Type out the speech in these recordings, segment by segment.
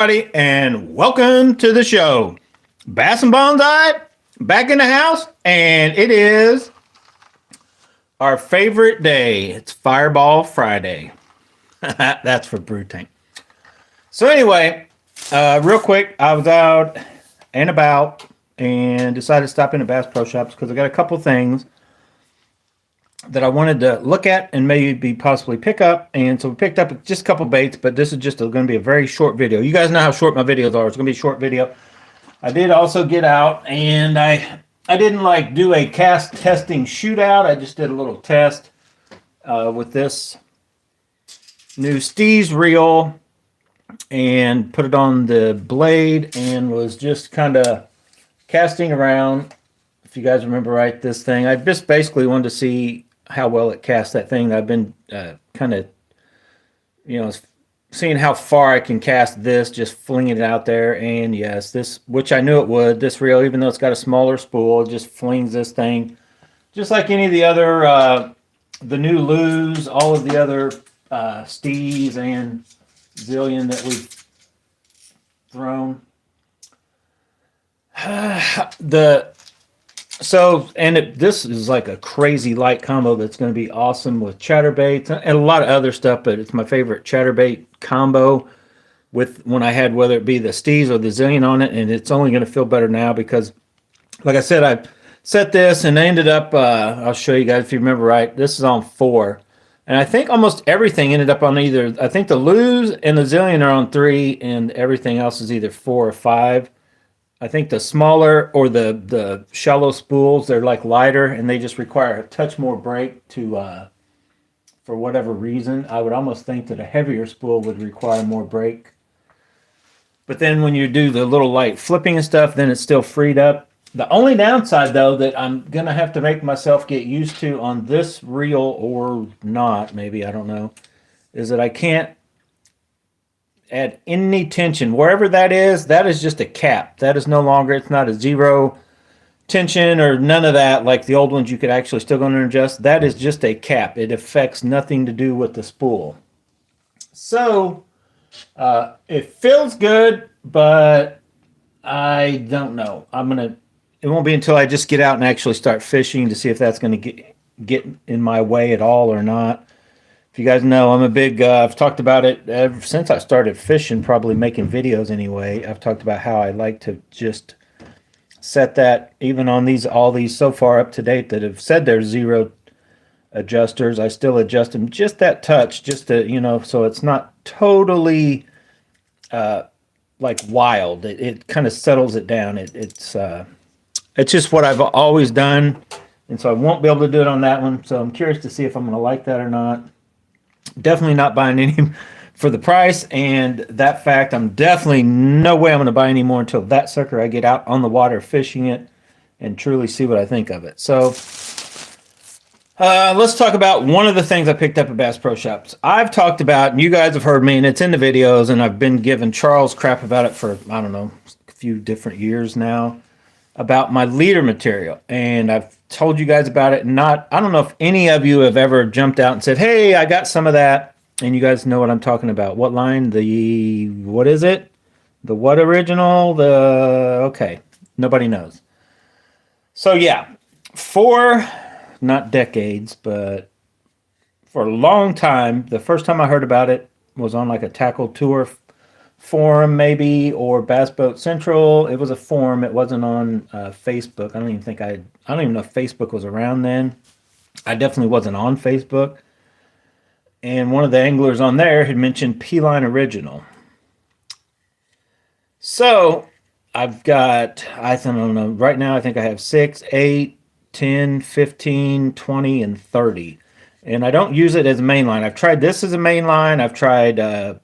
everybody, and welcome to the show. Bass and Bonsai back in the house, and it is our favorite day. It's Fireball Friday. That's for Brew Tank. So anyway, real quick, I was out and about and decided to stop in at Bass Pro Shops because I got a couple things that I wanted to look at and maybe possibly pick up. And so we picked up just a couple baits, but this is just going to be a very short video. You guys know how short my videos are. It's going to be a short video. I did also get out, and I didn't like do a cast testing shootout. I just did a little test with this new Steez reel and put it on the blade and was just kind of casting around. If you guys remember right, this thing, I just basically wanted to see how well it casts that thing. I've been kind of, seeing how far I can cast this, just flinging it out there. And yes, this, which I knew it would, this reel, even though it's got a smaller spool, it just flings this thing. Just like any of the other, the new Lures, all of the other Steez and Zillion that we've thrown. This is like a crazy light combo that's going to be awesome with chatterbaits and a lot of other stuff, but it's my favorite chatterbait combo with when I had, whether it be the Steez or the Zillion on it, and it's only going to feel better now because, like I said, I set this and I ended up, I'll show you guys if you remember right, this is on 4. And I think almost everything ended up on either, I think the Lures and the Zillion are on 3 and everything else is either 4 or 5. I think the smaller or the shallow spools, they're like lighter and they just require a touch more break to, for whatever reason. I would almost think that a heavier spool would require more break. But then when you do the little light flipping and stuff, then it's still freed up. The only downside though that I'm going to have to make myself get used to on this reel or not, maybe, I don't know, is that I can't add any tension. Wherever that is just a cap. That is no longer, it's not a zero tension or none of that like the old ones you could actually still go in and adjust. That is just a cap. It affects nothing to do with the spool. So it feels good, but I don't know. It won't be until I just get out and actually start fishing to see if that's going to get in my way at all or not. If you guys know, I'm a big, I've talked about it ever since I started fishing, probably making videos anyway. I've talked about how I like to just set that, even on all these so far up to date that have said they're zero adjusters, I still adjust them just that touch, just to, so it's not totally like wild. It kind of settles it down. It's just what I've always done, and so I won't be able to do it on that one. So I'm curious to see if I'm going to like that or not. Definitely not buying any for the price, and that fact, I'm definitely no way I'm going to buy any more until that sucker I get out on the water fishing it and truly see what I think of it. So let's talk about one of the things I picked up at Bass Pro Shops. I've talked about, and you guys have heard me, and it's in the videos, and I've been giving Charles crap about it for, I don't know, a few different years now, about my leader material. And I've told you guys about it. I don't know if any of you have ever jumped out and said, hey, I got some of that. And you guys know what I'm talking about. What line? What is it? The what original? Okay. Nobody knows. So yeah, for not decades, but for a long time, the first time I heard about it was on like a tackle tour forum maybe, or Bass Boat Central. It was a forum. It wasn't on Facebook. I don't even know if Facebook was around then. I definitely wasn't on Facebook. And one of the anglers on there had mentioned P-Line Original. So I've got, I don't know, right now I think I have 6, 8, 10, 15, 20, and 30. And I don't use it as a main line. I've tried this as a main line. I've tried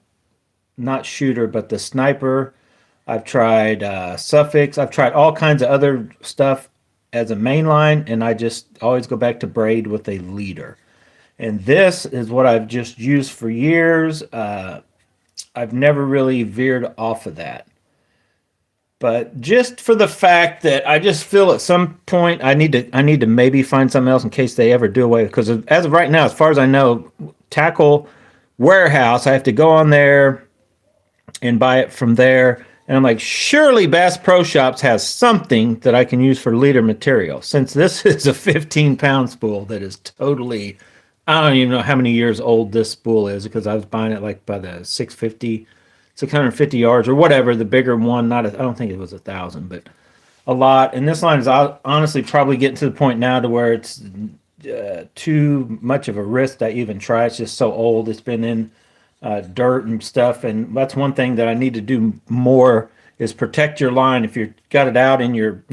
not shooter, but the sniper. I've tried suffix. I've tried all kinds of other stuff as a main line, and I just always go back to braid with a leader. And this is what I've just used for years. I've never really veered off of that. But just for the fact that I just feel at some point I need to maybe find something else in case they ever do away. Because as of right now, as far as I know, Tackle Warehouse, I have to go on there and buy it from there. And I'm like, surely Bass Pro Shops has something that I can use for leader material. Since this is a 15-pound spool that is totally, I don't even know how many years old this spool is, because I was buying it like by the 650 yards or whatever, the bigger one. I don't think it was 1,000, but a lot. And this line is honestly probably getting to the point now to where it's too much of a risk to even try. It's just so old. It's been in dirt and stuff, and that's one thing that I need to do more is protect your line. If you've got it out in your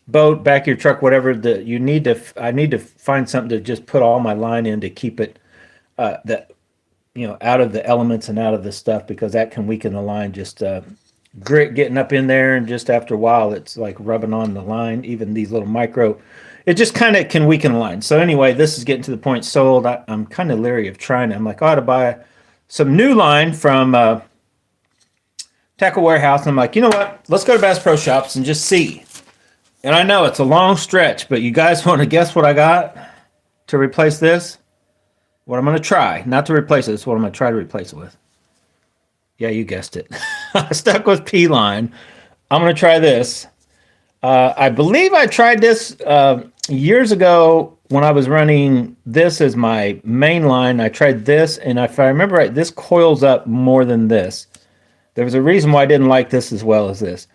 boat, back of your truck, whatever, that you need to, I need to find something to just put all my line in to keep it that out of the elements and out of the stuff, because that can weaken the line. Just grit getting up in there, and just after a while it's like rubbing on the line. Even these little micro, it just kind of can weaken the line. So anyway, this is getting to the point so old, I'm kind of leery of trying it. I'm like, I ought to buy some new line from Tackle Warehouse. And I'm like, you know what? Let's go to Bass Pro Shops and just see. And I know it's a long stretch, but you guys want to guess what I got to replace this? What I'm going to try, not to replace it, it's what I'm going to try to replace it with. Yeah, you guessed it. I stuck with P-line. I'm going to try this. I believe I tried this years ago when I was running this as my main line. I tried this, and if I remember right, this coils up more than this. There was a reason why I didn't like this as well as this.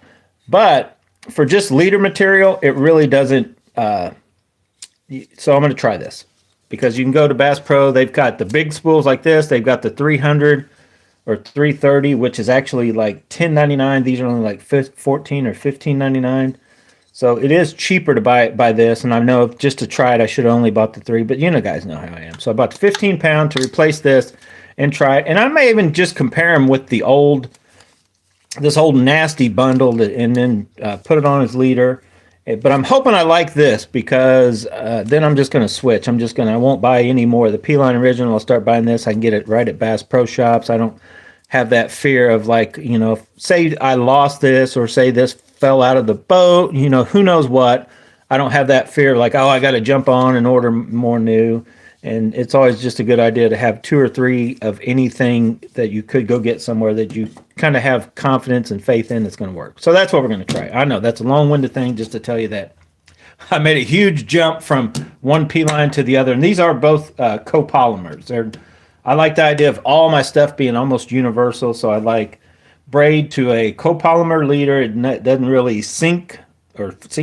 But for just leader material, it really doesn't. So I'm going to try this, because you can go to Bass Pro. They've got the big spools like this. They've got the 300 or 330, which is actually like $10.99. These are only like $14 or $15.99. So it is cheaper to buy this, and I know just to try it, I should have only bought the 3, but guys know how I am. So I bought the 15-pound to replace this and try it, and I may even just compare them with this old nasty bundle, and then put it on as leader. But I'm hoping I like this, because then I'm just going to switch. I won't buy any more of the P-Line Original. I'll start buying this. I can get it right at Bass Pro Shops. I don't have that fear of, like, say I lost this, or say this fell out of the boat, who knows what. I don't have that fear, like, oh, I got to jump on and order more new. And it's always just a good idea to have 2 or 3 of anything that you could go get somewhere that you kind of have confidence and faith in that's going to work. So that's what we're going to try. I know that's a long-winded thing just to tell you that I made a huge jump from one P-line to the other. And these are both copolymers. I like the idea of all my stuff being almost universal. So I like braid to a copolymer leader. It doesn't really sink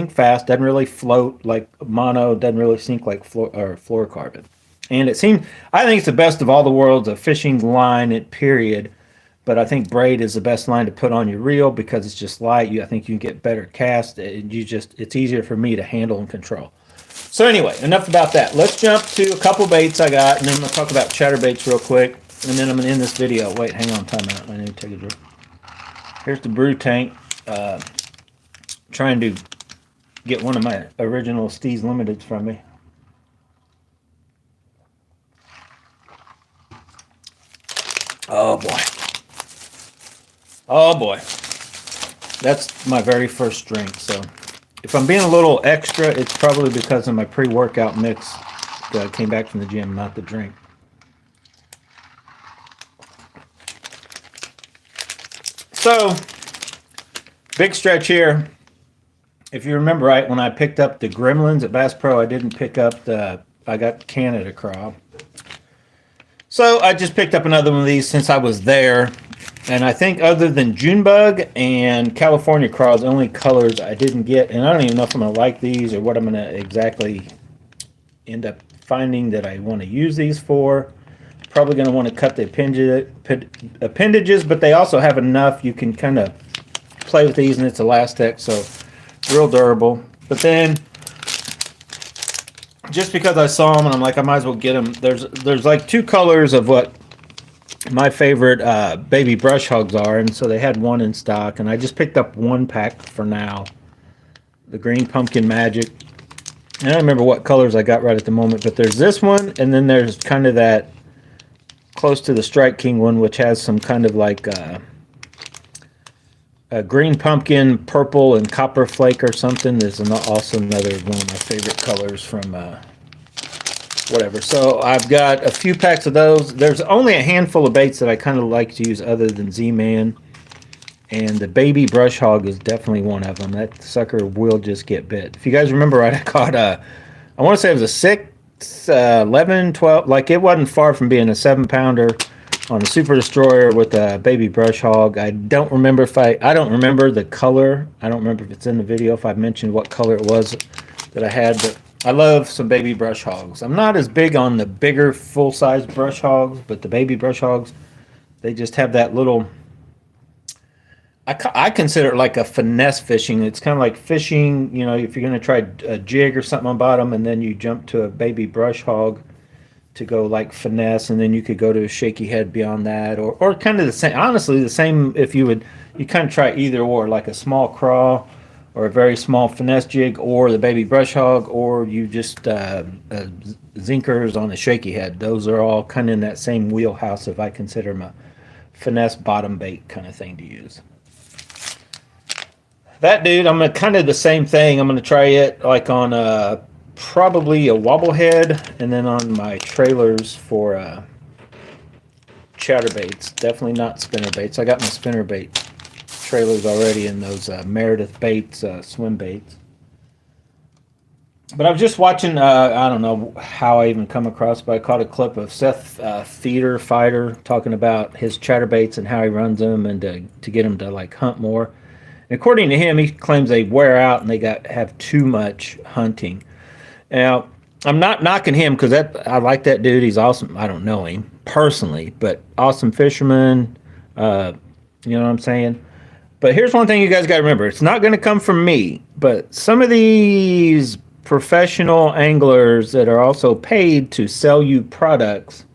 fast, doesn't really float like mono, doesn't really sink like fluorocarbon. And I think it's the best of all the worlds of fishing line, period. But I think braid is the best line to put on your reel, because it's just light. I think you can get better cast. It's easier for me to handle and control. So anyway, enough about that. Let's jump to a couple baits I got, and then I'm going to talk about chatterbaits real quick, and then I'm going to end this video. Wait, hang on, time out. I need to take a drink. Here's the brew tank. Trying to get one of my original Steez Limiteds from me. Oh boy. Oh boy. That's my very first drink. So if I'm being a little extra, it's probably because of my pre-workout mix that I came back from the gym, not the drink. So, big stretch here. If you remember right, when I picked up the Gremlins at Bass Pro, I didn't pick up I got Canada Craw. So I just picked up another one of these since I was there. And I think other than Junebug and California Craw, the only colors I didn't get. And I don't even know if I'm going to like these or what I'm going to exactly end up finding that I want to use these for. Probably going to want to cut the appendages, but they also have enough you can kind of play with these, and it's Elastec, so real durable. But then, just because I saw them and I'm like, I might as well get them. There's like 2 colors of what my favorite baby brush hogs are, and so they had one in stock, and I just picked up 1 pack for now. The Green Pumpkin Magic. I don't remember what colors I got right at the moment, but there's this one, and then there's kind of that close to the Strike King one, which has some kind of like a green pumpkin, purple, and copper flake or something. There's also another one of my favorite colors from whatever. So I've got a few packs of those. There's only a handful of baits that I kind of like to use other than Z-Man. And the baby brush hog is definitely one of them. That sucker will just get bit. If you guys remember right, I caught I want to say it was a 6, 11, 12. Like, it wasn't far from being a 7-pounder on a Super Destroyer with a baby brush hog. I don't remember I don't remember the color. I don't remember if it's in the video, if I mentioned what color it was that I had. But I love some baby brush hogs. I'm not as big on the bigger full-size brush hogs, but the baby brush hogs, they just have that little... I consider it like a finesse fishing. It's kind of like fishing, you know, if you're going to try a jig or something on bottom, and then you jump to a baby brush hog to go like finesse, and then you could go to a shaky head beyond that, or kind of the same. Honestly, the same if you kind of try either or, like a small craw or a very small finesse jig, or the baby brush hog, or you just zinkers on a shaky head. Those are all kind of in that same wheelhouse if I consider them a finesse bottom bait kind of thing to use. That dude, I'm gonna kind of the same thing. I'm gonna try it like on probably a wobble head, and then on my trailers for chatterbaits. Definitely not spinner baits. I got my spinner bait trailers already in those Meredith baits, swim baits. But I was just watching. I don't know how I even come across, but I caught a clip of Seth Fighter talking about his chatterbaits and how he runs them, and to get them to like hunt more. According to him, he claims they wear out and they have too much hunting. Now, I'm not knocking him because I like that dude. He's awesome. I don't know him personally, but awesome fisherman. You know what I'm saying? But here's one thing you guys got to remember. It's not going to come from me, but some of these professional anglers that are also paid to sell you products,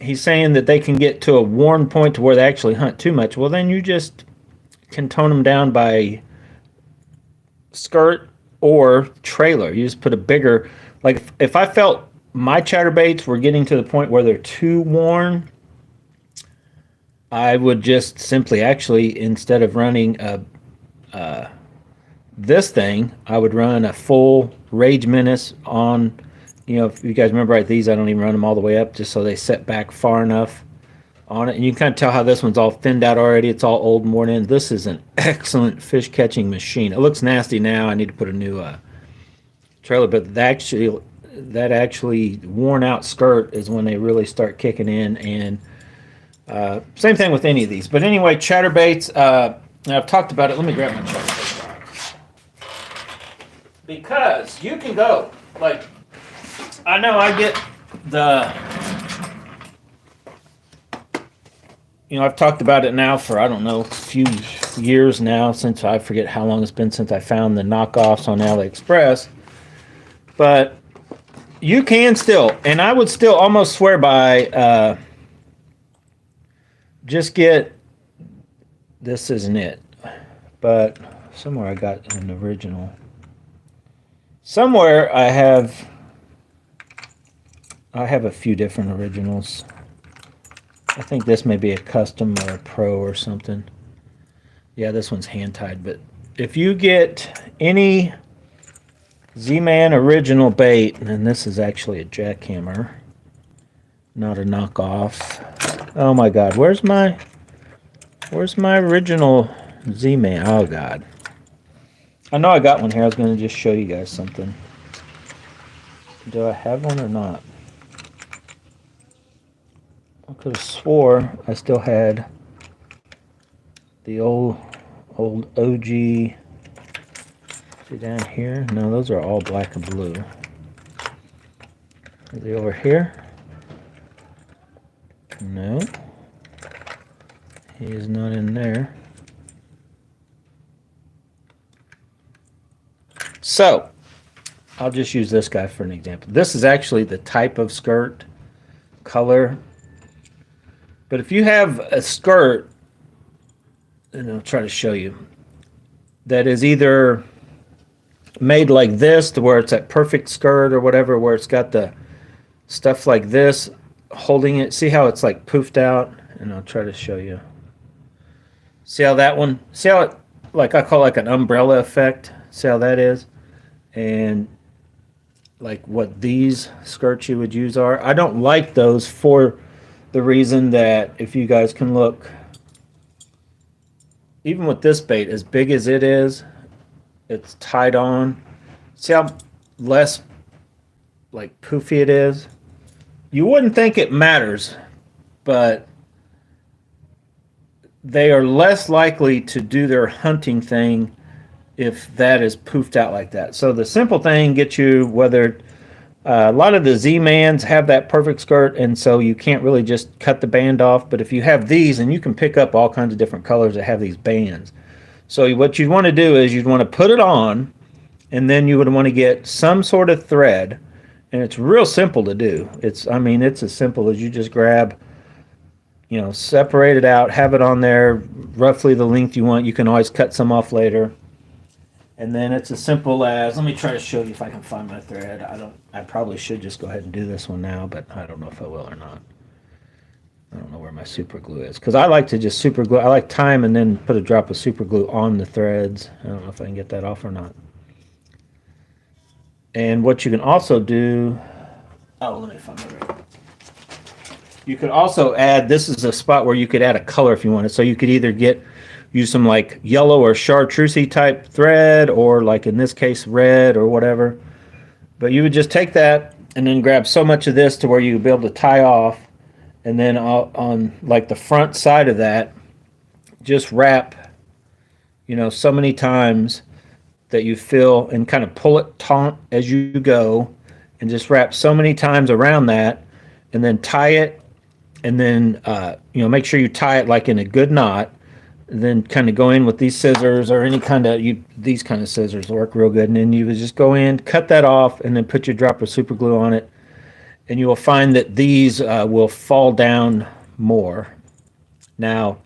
he's saying that they can get to a worn point to where they actually hunt too much. Well, then you just can tone them down by skirt or trailer. You just put a bigger, like if I felt my chatterbaits were getting to the point where they're too worn, I would just simply actually, instead of running this thing, I would run a full Rage Menace on, you know, if you guys remember right, these I don't even run them all the way up just so they set back far enough on it. And you can kind of tell how this one's all thinned out already. It's all old and worn in. This is an excellent fish catching machine. It looks nasty now. I need to put a new trailer, but that actually worn out skirt is when they really start kicking in. And same thing with any of these. But anyway, chatterbaits, I've talked about it. Let me grab my chatterbait. Because you can go, like, I know I get the... You know, I've talked about it now for, I don't know, a few years now, since I forget how long it's been since I found the knockoffs on AliExpress. But you can still, and I would still almost swear by, just get, this isn't it, but somewhere I got an original. Somewhere I have a few different originals. I think this may be a custom or a pro or something. Yeah, this one's hand-tied. But if you get any Z-Man original bait, and this is actually a jackhammer, not a knockoff. Oh my God, where's my original Z-Man? Oh God. I know I got one here. I was going to just show you guys something. Do I have one or not? I could have swore I still had the old OG. See down here? No, those are all black and blue. Are they over here? No. He is not in there. So, I'll just use this guy for an example. This is actually the type of skirt color. But if you have a skirt, and I'll try to show you, that is either made like this to where it's that perfect skirt or whatever, where it's got the stuff like this holding it. See how it's like poofed out? And I'll try to show you. See how that one, see how it, like I call like an umbrella effect? See how that is? And like what these skirts you would use are. I don't like those for the reason that if you guys can look, even with this bait, as big as it is, it's tied on. See how less like poofy it is? You wouldn't think it matters, but they are less likely to do their hunting thing if that is poofed out like that. So the simple thing gets you whether a lot of the Z-Mans have that perfect skirt, and so you can't really just cut the band off. But if you have these, and you can pick up all kinds of different colors that have these bands. So what you'd want to do is you'd want to put it on, and then you would want to get some sort of thread, and it's real simple to do. I mean, it's as simple as you just grab, separate it out, have it on there, roughly the length you want. You can always cut some off later. And then it's as simple as, let me try to show you if I can find my thread. I probably should just go ahead and do this one now, but I don't know if I will or not. I don't know where my super glue is, because I like to just super glue. I like time and then put a drop of super glue on the threads. I don't know if I can get that off or not. And what you can also do, let me find my thread. You could also add, this is a spot where you could add a color if you wanted. So you could either use some like yellow or chartreusey type thread, or like in this case red or whatever. But you would just take that and then grab so much of this to where you would be able to tie off, and then on like the front side of that, just wrap, so many times that you fill, and kind of pull it taut as you go, and just wrap so many times around that, and then tie it, and then make sure you tie it like in a good knot. Then kind of go in with these scissors, or any kind of these kind of scissors work real good, and then you would just go in, cut that off, and then put your drop of super glue on it, and you will find that these will fall down more. Now,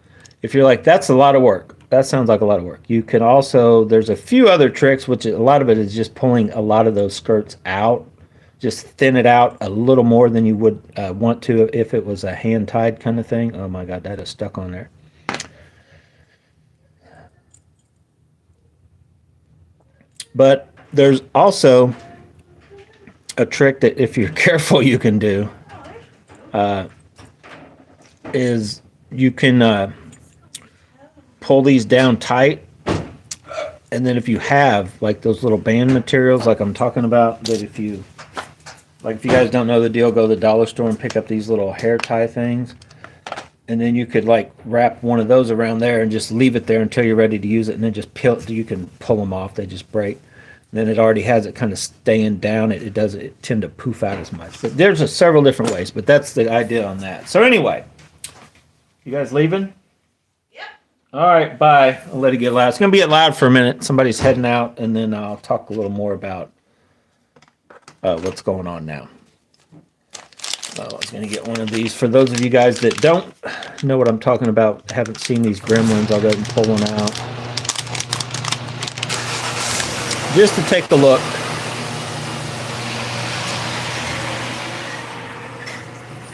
if you're like, that's a lot of work, that sounds like a lot of work, you can also, there's a few other tricks, which a lot of it is just pulling a lot of those skirts out, just thin it out a little more than you would want to if it was a hand tied kind of thing. Oh my god, that is stuck on there. But there's also a trick that if you're careful you can do, is you can pull these down tight, and then if you have like those little band materials like I'm talking about, that if you guys don't know the deal, go to the dollar store and pick up these little hair tie things, and then you could like wrap one of those around there and just leave it there until you're ready to use it, and then just you can pull them off, they just break. Then it already has it kind of staying down. It doesn't tend to poof out as much. But there's several different ways, but that's the idea on that. So anyway, you guys leaving? Yep. All right, bye. I'll let it get loud. It's going to be loud for a minute. Somebody's heading out, and then I'll talk a little more about what's going on now. I was going to get one of these. For those of you guys that don't know what I'm talking about, haven't seen these gremlins, I'll go ahead and pull one out, just to take a look.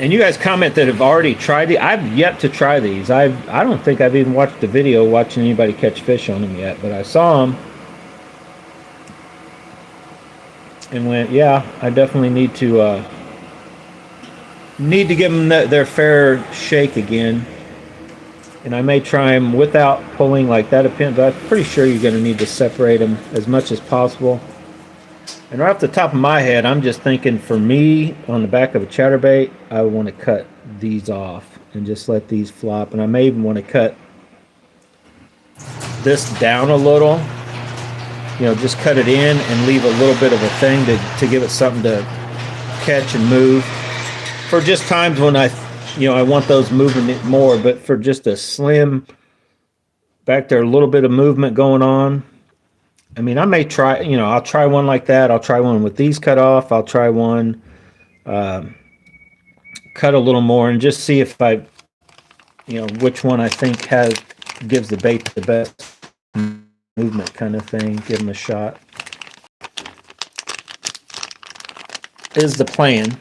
And you guys comment that have already tried these. I've yet to try these. I don't think I've even watched a video watching anybody catch fish on them yet, but I saw them and went, yeah, I definitely need to give them their fair shake again. And I may try them without pulling like that a pin, but I'm pretty sure you're going to need to separate them as much as possible. And right off the top of my head, I'm just thinking, for me, on the back of a chatterbait, I want to cut these off and just let these flop. And I may even want to cut this down a little, just cut it in and leave a little bit of a thing to give it something to catch and move. For just times when I want those moving it more, but for just a slim back there, a little bit of movement going on. I mean, I may try, I'll try one like that. I'll try one with these cut off. I'll try one cut a little more, and just see if I, which one I think gives the bait the best movement kind of thing. Give them a shot. Is the plan.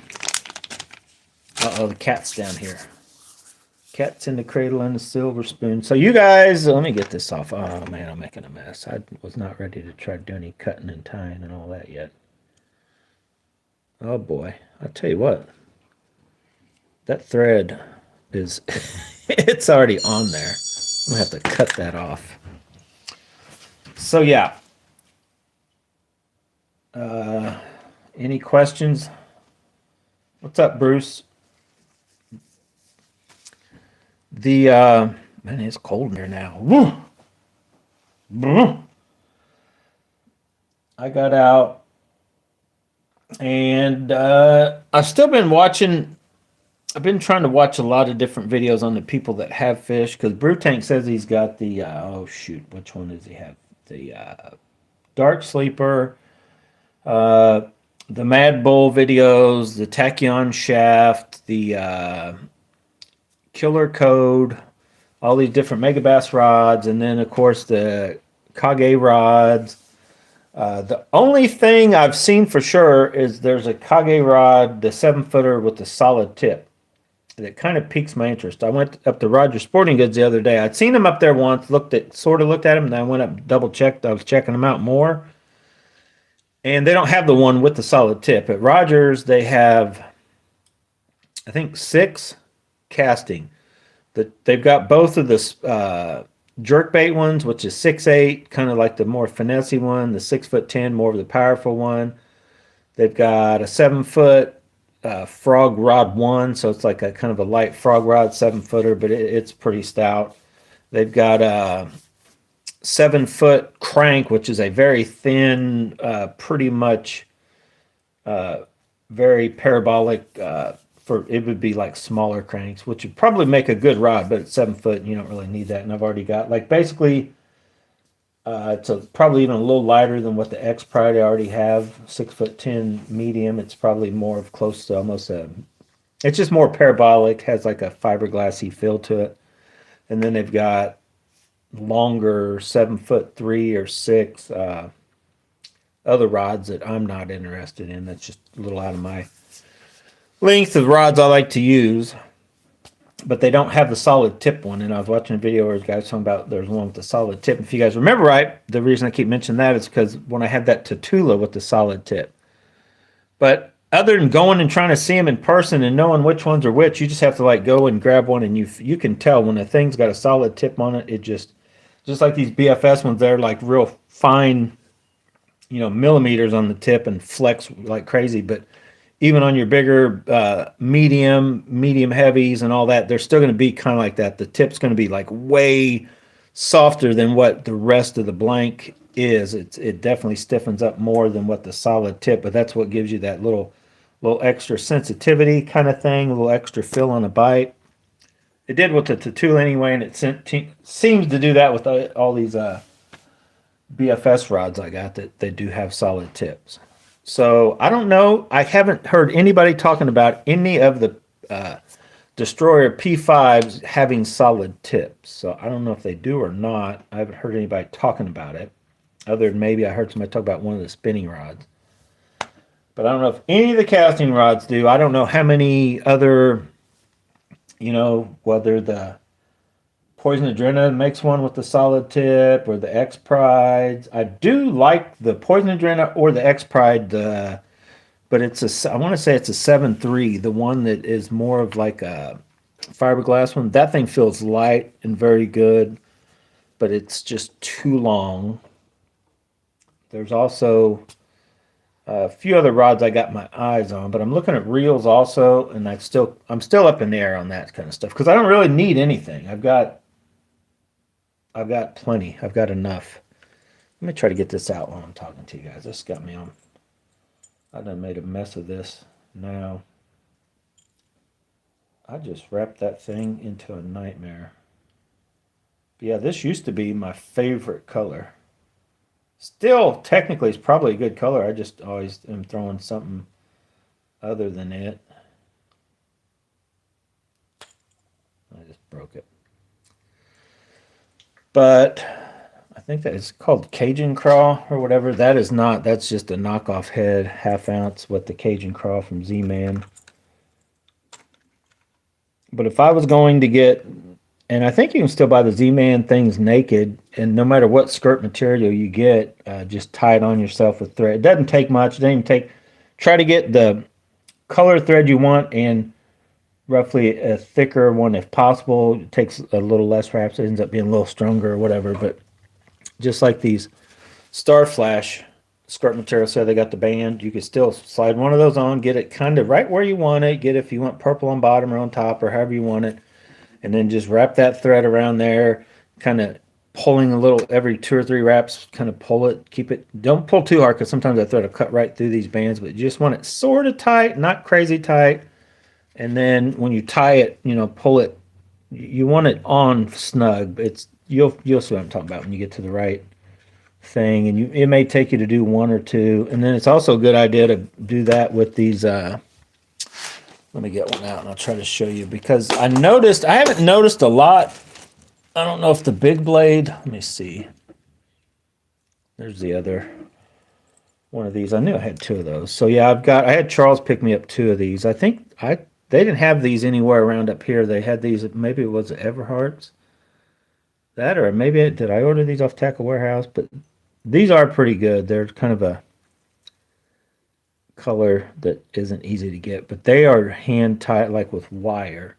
Uh-oh, the cat's down here. Cat's in the cradle and the silver spoon. So you guys, let me get this off. Oh man, I'm making a mess. I was not ready to try to do any cutting and tying and all that yet. Oh boy, I tell you what, that thread is it's already on there. I'm gonna have to cut that off. So yeah, any questions? What's up, Bruce? The man, it's cold in here now. I got out, and I've still been watching. I've been trying to watch a lot of different videos on the people that have fish because Brew Tank says he's got the oh shoot, which one does he have? The Dark Sleeper, uh, the Mad Bull videos, the Tachyon Shaft, the Killer Code, all these different Megabass rods, and then of course the Kage rods. The only thing I've seen for sure is there's a Kage rod, the 7-footer with the solid tip. That kind of piques my interest. I went up to Roger Sporting Goods the other day. I'd seen him up there once, sort of looked at him, and then I went up double checked. I was checking them out more, and they don't have the one with the solid tip. At Rogers, they have, I think, 6 casting. They've got both of the jerkbait ones, which is 6'8", kind of like the more finessey one. The 6'10", more of the powerful one. They've got a 7-foot frog rod 1, so it's like a kind of a light frog rod 7-footer, but it's pretty stout. They've got a 7-foot crank, which is a very thin, pretty much very parabolic. For it would be like smaller cranks, which would probably make a good rod, but it's 7 foot, and you don't really need that. And I've already got like basically. Probably even a little lighter than what the X Pride I already have. 6'10" medium. It's probably more of close to almost a. It's just more parabolic. Has like a fiberglassy feel to it. And then they've got longer 7'3" or 6 other rods that I'm not interested in. That's just a little out of my length of rods I like to use. But they don't have the solid tip one. And I was watching a video where guys talking about there's one with the solid tip. If you guys remember right, the reason I keep mentioning that is because when I had that Tatula with the solid tip. But other than going and trying to see them in person and knowing which ones are which, you just have to like go and grab one, and you can tell when a thing's got a solid tip on it. It just like these BFS ones, they're like real fine, millimeters on the tip and flex like crazy. But even on your bigger medium heavies and all that, they're still going to be kind of like that. The tip's going to be like way softer than what the rest of the blank is. It definitely stiffens up more than what the solid tip, but that's what gives you that little extra sensitivity kind of thing, a little extra feel on a bite. It did with the Tatula anyway, and it seems to do that with all these BFS rods I got that they do have solid tips. So I don't know. I haven't heard anybody talking about any of the Destroyer P5s having solid tips. So I don't know if they do or not. I haven't heard anybody talking about it, other than maybe I heard somebody talk about one of the spinning rods. But I don't know if any of the casting rods do. I don't know how many other, whether the Poison Adrena makes one with the solid tip, or the X Pride. I do like the Poison Adrena or the X Pride, but I want to say it's a 7.3, the one that is more of like a fiberglass one. That thing feels light and very good, but it's just too long. There's also a few other rods I got my eyes on, but I'm looking at reels also, and I'm still up in the air on that kind of stuff because I don't really need anything. I've got plenty. I've got enough. Let me try to get this out while I'm talking to you guys. This got me on. I done made a mess of this now. I just wrapped that thing into a nightmare. But yeah, this used to be my favorite color. Still, technically, it's probably a good color. I just always am throwing something other than it. I just broke it. But I think that is called Cajun Craw or whatever. That is not. That's just a knockoff head, 1/2 ounce with the Cajun Craw from Z-Man. But if I was going to get, and I think you can still buy the Z-Man things naked, and no matter what skirt material you get, just tie it on yourself with thread. It doesn't take much. It doesn't even take. Try to get the color thread you want and roughly a thicker one if possible. It takes a little less wraps. It ends up being a little stronger or whatever. But just like these Star Flash skirt material, so they got the band, you could still slide one of those on, get it kind of right where you want it, get if you want purple on bottom or on top or however you want it, and then just wrap that thread around there, kind of pulling a little every 2 or 3 wraps, kind of pull it, keep it, don't pull too hard because sometimes that thread will cut right through these bands, but you just want it sort of tight, not crazy tight. And then when you tie it, pull it, you want it on snug. You'll see what I'm talking about when you get to the right thing, and it may take you to do 1 or 2, and then it's also a good idea to do that with these. Let me get one out and I'll try to show you, because I haven't noticed a lot. I don't know if the big blade, let me see. There's the other one of these. I knew I had 2 of those. So yeah, I had Charles pick me up 2 of these. I think they didn't have these anywhere around up here. They had these, maybe it was Everhart's. That, or maybe did I order these off Tackle Warehouse? But these are pretty good. They're kind of a color that isn't easy to get, but they are hand tied like with wire.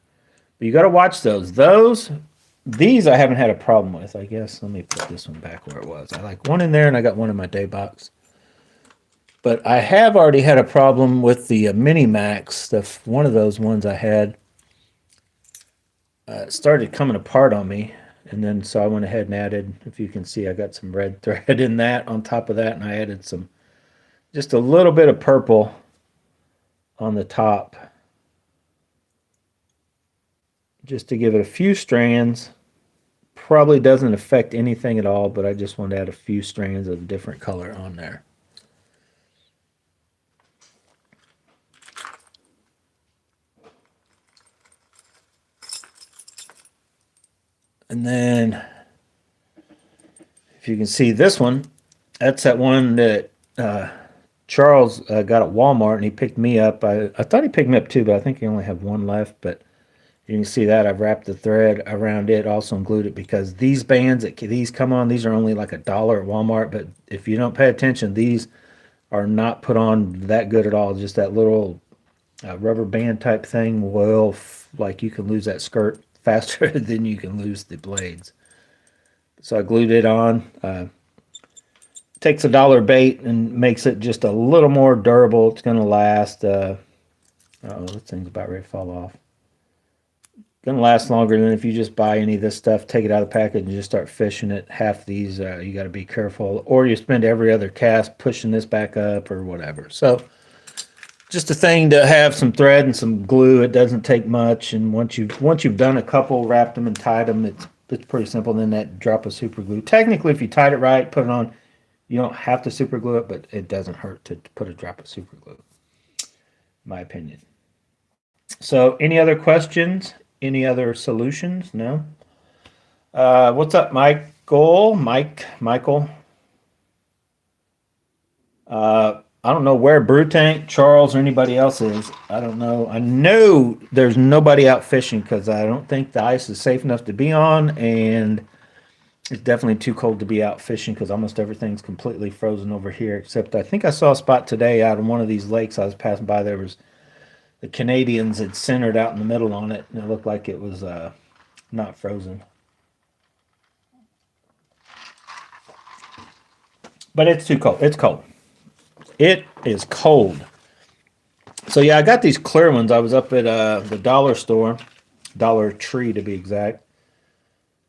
But you got to watch those. These I haven't had a problem with, I guess. Let me put this one back where it was. I like one in there, and I got one in my day box. But I have already had a problem with the Mini Max. One of those ones I had started coming apart on me, and then so I went ahead and added, if you can see, I got some red thread in that on top of that, and I added just a little bit of purple on the top, just to give it a few strands. Probably doesn't affect anything at all, but I just want to add a few strands of a different color on there. And then, if you can see this one, that's that one that Charles got at Walmart, and he picked me up. I thought he picked me up 2, but I think he only had 1 left. But you can see that I've wrapped the thread around it, also and glued it, because these bands that these come on, these are only like $1 at Walmart. But if you don't pay attention, these are not put on that good at all. Just that little rubber band type thing will, like, you can lose that skirt faster than you can lose the blades. So I glued it on. Takes $1 bait and makes it just a little more durable. It's going to last. This thing's about ready to fall off. Going to last longer than if you just buy any of this stuff, take it out of the package, and just start fishing it. Half these, you got to be careful, or you spend every other cast pushing this back up or whatever. So just a thing to have some thread and some glue. It doesn't take much, and once you've done a couple, wrapped them and tied them, it's pretty simple. Then that drop of super glue. Technically, if you tied it right, put it on, you don't have to super glue it, but it doesn't hurt to put a drop of super glue, in my opinion. So any other questions? Any other solutions? No? What's up, Michael? Michael? I don't know where Brew Tank, Charles, or anybody else is. I don't know. I know there's nobody out fishing because I don't think the ice is safe enough to be on, and it's definitely too cold to be out fishing because almost everything's completely frozen over here, except I think I saw a spot today out in one of these lakes I was passing by. There was the Canadians had centered out in the middle on it, and it looked like it was not frozen. But it's too cold. It's cold. It is cold. So yeah, I got these clear ones. I was up at the dollar store, Dollar Tree to be exact.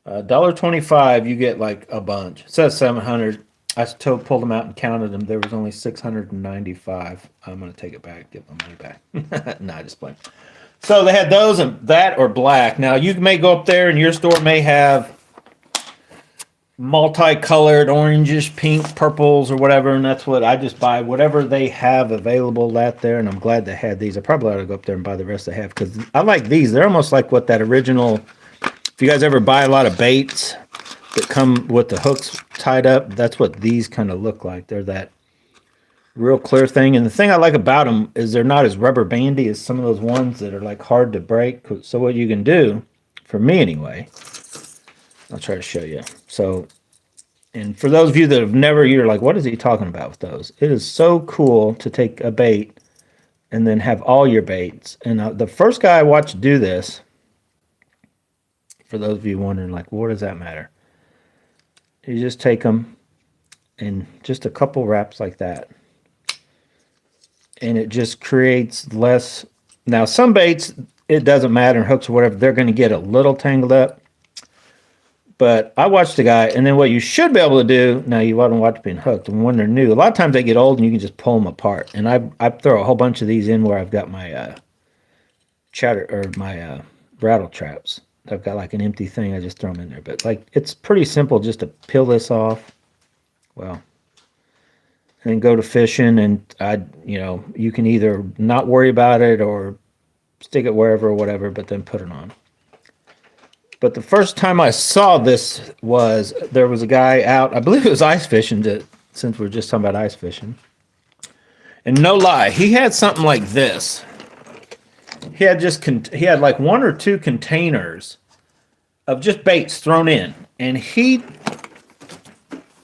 $1.25, you get like a bunch. It says 700. I pulled them out and counted them. There was only 695. I'm going to take it back, give my money back. Nah, just playing. So they had those and that or black. Now you may go up there and your store may have multicolored oranges, pink, purples, or whatever, and that's what I just buy. Whatever they have available out there, and I'm glad they had these. I probably ought to go up there and buy the rest they have because I like these. They're almost like what that original. If you guys ever buy a lot of baits that come with the hooks tied up, that's what these kind of look like. They're that real clear thing. And the thing I like about them is they're not as rubber bandy as some of those ones that are like hard to break. So what you can do, for me anyway, I'll try to show you. So, and for those of you that have never, you're like, what is he talking about with those? It is so cool to take a bait and then have all your baits. And the first guy I watched do this, for those of you wondering, like, what does that matter? You just take them and just a couple wraps like that. And it just creates less. Now, some baits, it doesn't matter, hooks or whatever, they're going to get a little tangled up. But I watched the guy, and then what you should be able to do, now you want to watch being hooked, and when they're new, a lot of times they get old and you can just pull them apart. And I throw a whole bunch of these in where I've got my my rattle traps. I've got like an empty thing, I just throw them in there. But like, it's pretty simple just to peel this off. Well, and then go to fishing, and you can either not worry about it or stick it wherever or whatever, but then put it on. But the first time I saw this was there was a guy out, I believe it was ice fishing, since we're just talking about ice fishing. And no lie, he had something like this. He had like 1 or 2 containers of just baits thrown in, and he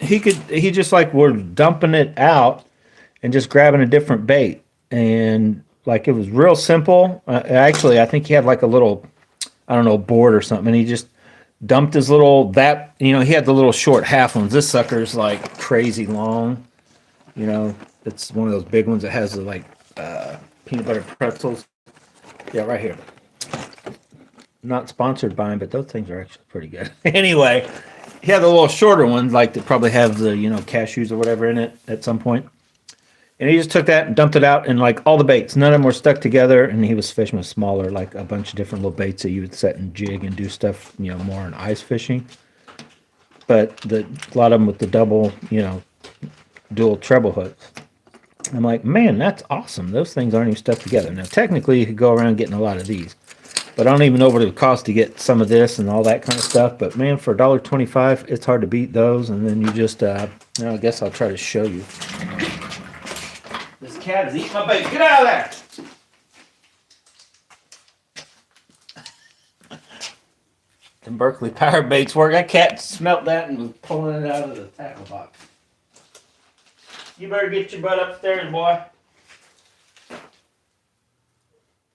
just like were dumping it out and just grabbing a different bait, and like it was real simple. Actually, I think he had like a little, I don't know, board or something, and he just dumped his little, he had the little short half ones. This sucker's like crazy long. It's one of those big ones that has the like peanut butter pretzels. Yeah, right here. Not sponsored by him, but those things are actually pretty good. Anyway, he had the little shorter ones, like that probably have the cashews or whatever in it at some point. And he just took that and dumped it out, and like all the baits, none of them were stuck together, and he was fishing with smaller, like a bunch of different little baits that you would set and jig and do stuff, more in ice fishing. But a lot of them with the double, dual treble hooks. I'm like, man, that's awesome. Those things aren't even stuck together. Now, technically, you could go around getting a lot of these. But I don't even know what it would cost to get some of this and all that kind of stuff. But, man, for $1.25, it's hard to beat those. And then you just, I guess I'll try to show you. This cat is eating my bait. Get out of there! Them Berkeley power baits work. That cat smelt that and was pulling it out of the tackle box. You better get your butt upstairs, boy.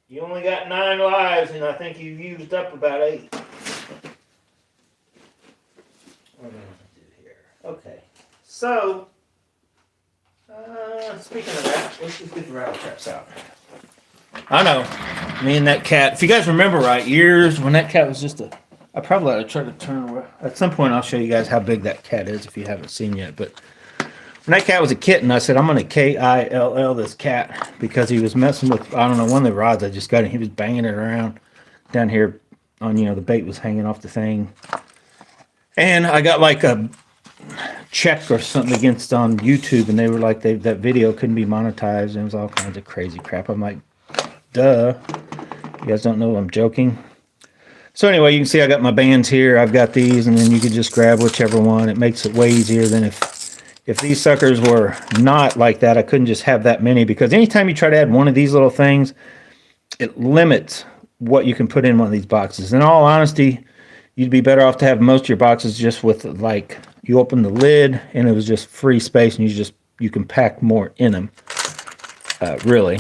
You only got 9 lives, and I think you've used up about 8. What am I going to do here? Okay. So, speaking of that, let's just get the rattle traps out. I know. Me and that cat, if you guys remember right, years when that cat was just I probably ought to try to turn away. At some point, I'll show you guys how big that cat is if you haven't seen yet. But when that cat was a kitten, I said, I'm going to KILL this cat because he was messing with, I don't know, one of the rods I just got, and he was banging it around down here on, the bait was hanging off the thing. And I got like a check or something against on YouTube, and they were like, that video couldn't be monetized, and it was all kinds of crazy crap. I'm like, duh. You guys don't know I'm joking. So anyway, you can see I got my bands here. I've got these, and then you can just grab whichever one. It makes it way easier than if these suckers were not like that. I couldn't just have that many, because anytime you try to add one of these little things, it limits what you can put in one of these boxes. In all honesty, you'd be better off to have most of your boxes just with, like, you open the lid and it was just free space, and you can pack more in them, really.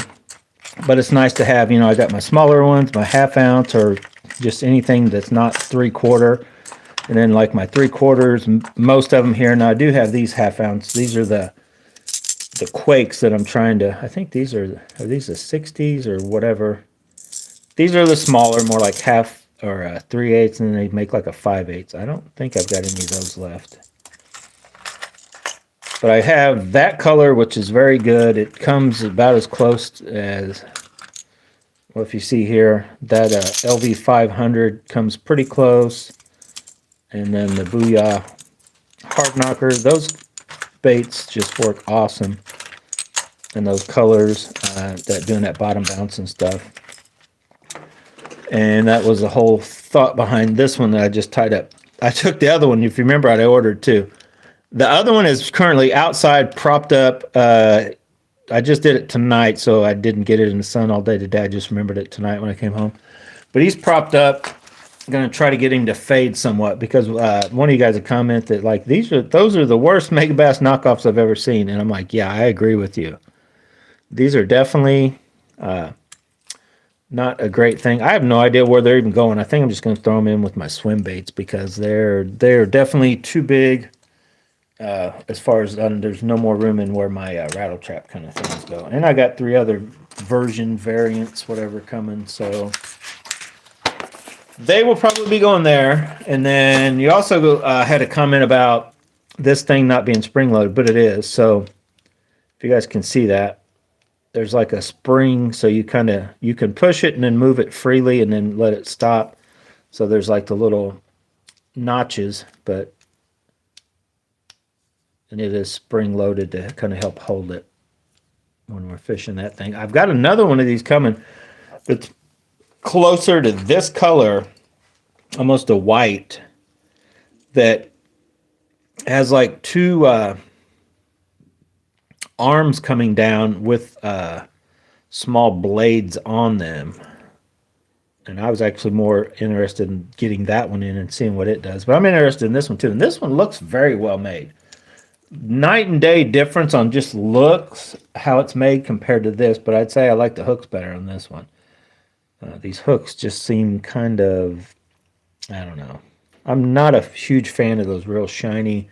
But it's nice to have, I got my smaller ones, my 1/2 ounce, or just anything that's not 3/4. And then like my 3/4, most of them here. Now I do have these 1/2 ounce. These are the Quakes that I'm trying to, I think these are these the 60s or whatever. These are the smaller, more like 1/2 or 3/8, and then they make like a 5/8. I don't think I've got any of those left. But I have that color, which is very good. It comes about as close as, well, if you see here, that LV 500 comes pretty close. And then the Booyah Hard Knocker, those baits just work awesome. And those colors, doing that bottom bounce and stuff. And that was the whole thought behind this one that I just tied up. I took the other one, if you remember, I ordered 2. The other one is currently outside, propped up. I just did it tonight, so I didn't get it in the sun all day today. I just remembered it tonight when I came home. But he's propped up. I'm going to try to get him to fade somewhat, because one of you guys had commented, like, those are the worst Megabass knockoffs I've ever seen. And I'm like, yeah, I agree with you. These are definitely Not a great thing. I have no idea where they're even going. I think I'm just going to throw them in with my swim baits because they're definitely too big. As far as there's no more room in where my rattle trap kind of things go. And I got 3 other variants, whatever, coming. So they will probably be going there. And then you also had a comment about this thing not being spring loaded, but it is. So if you guys can see that, there's like a spring, so you can push it and then move it freely and then let it stop. So there's like the little notches, and it is spring loaded to kind of help hold it when we're fishing that thing. I've got another one of these coming that's closer to this color, almost a white, that has like 2 arms coming down with small blades on them. And I was actually more interested in getting that one in and seeing what it does. But I'm interested in this one too. And this one looks very well made. Night and day difference on just looks, how it's made compared to this. But I'd say I like the hooks better on this one. These hooks just seem kind of, I don't know. I'm not a huge fan of those real shiny,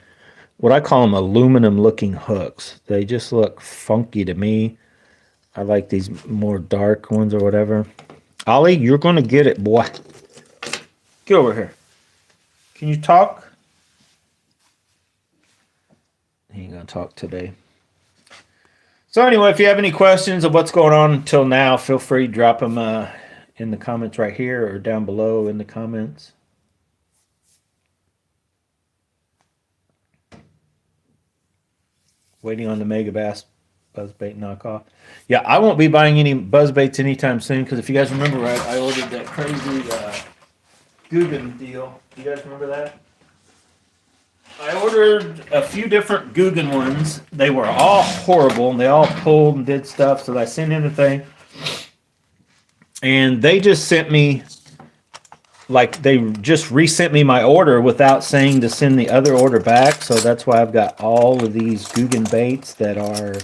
what I call them aluminum looking hooks. They just look funky to me. I like these more dark ones or whatever. Ollie, you're going to get it, boy. Get over here. Can you talk? He ain't going to talk today. So anyway, if you have any questions of what's going on until now, feel free to drop them in the comments right here or down below in the comments. Waiting on the Mega Bass buzzbait knockoff. Yeah, I won't be buying any buzzbaits anytime soon because if you guys remember right, I ordered that crazy Guggen deal. You guys remember that? I ordered a few different Guggen ones. They were all horrible and they all pulled and did stuff. So I sent in the thing. And they just sent me, like, they just resent me my order without saying to send the other order back. So that's why I've got all of these Guggen baits that are,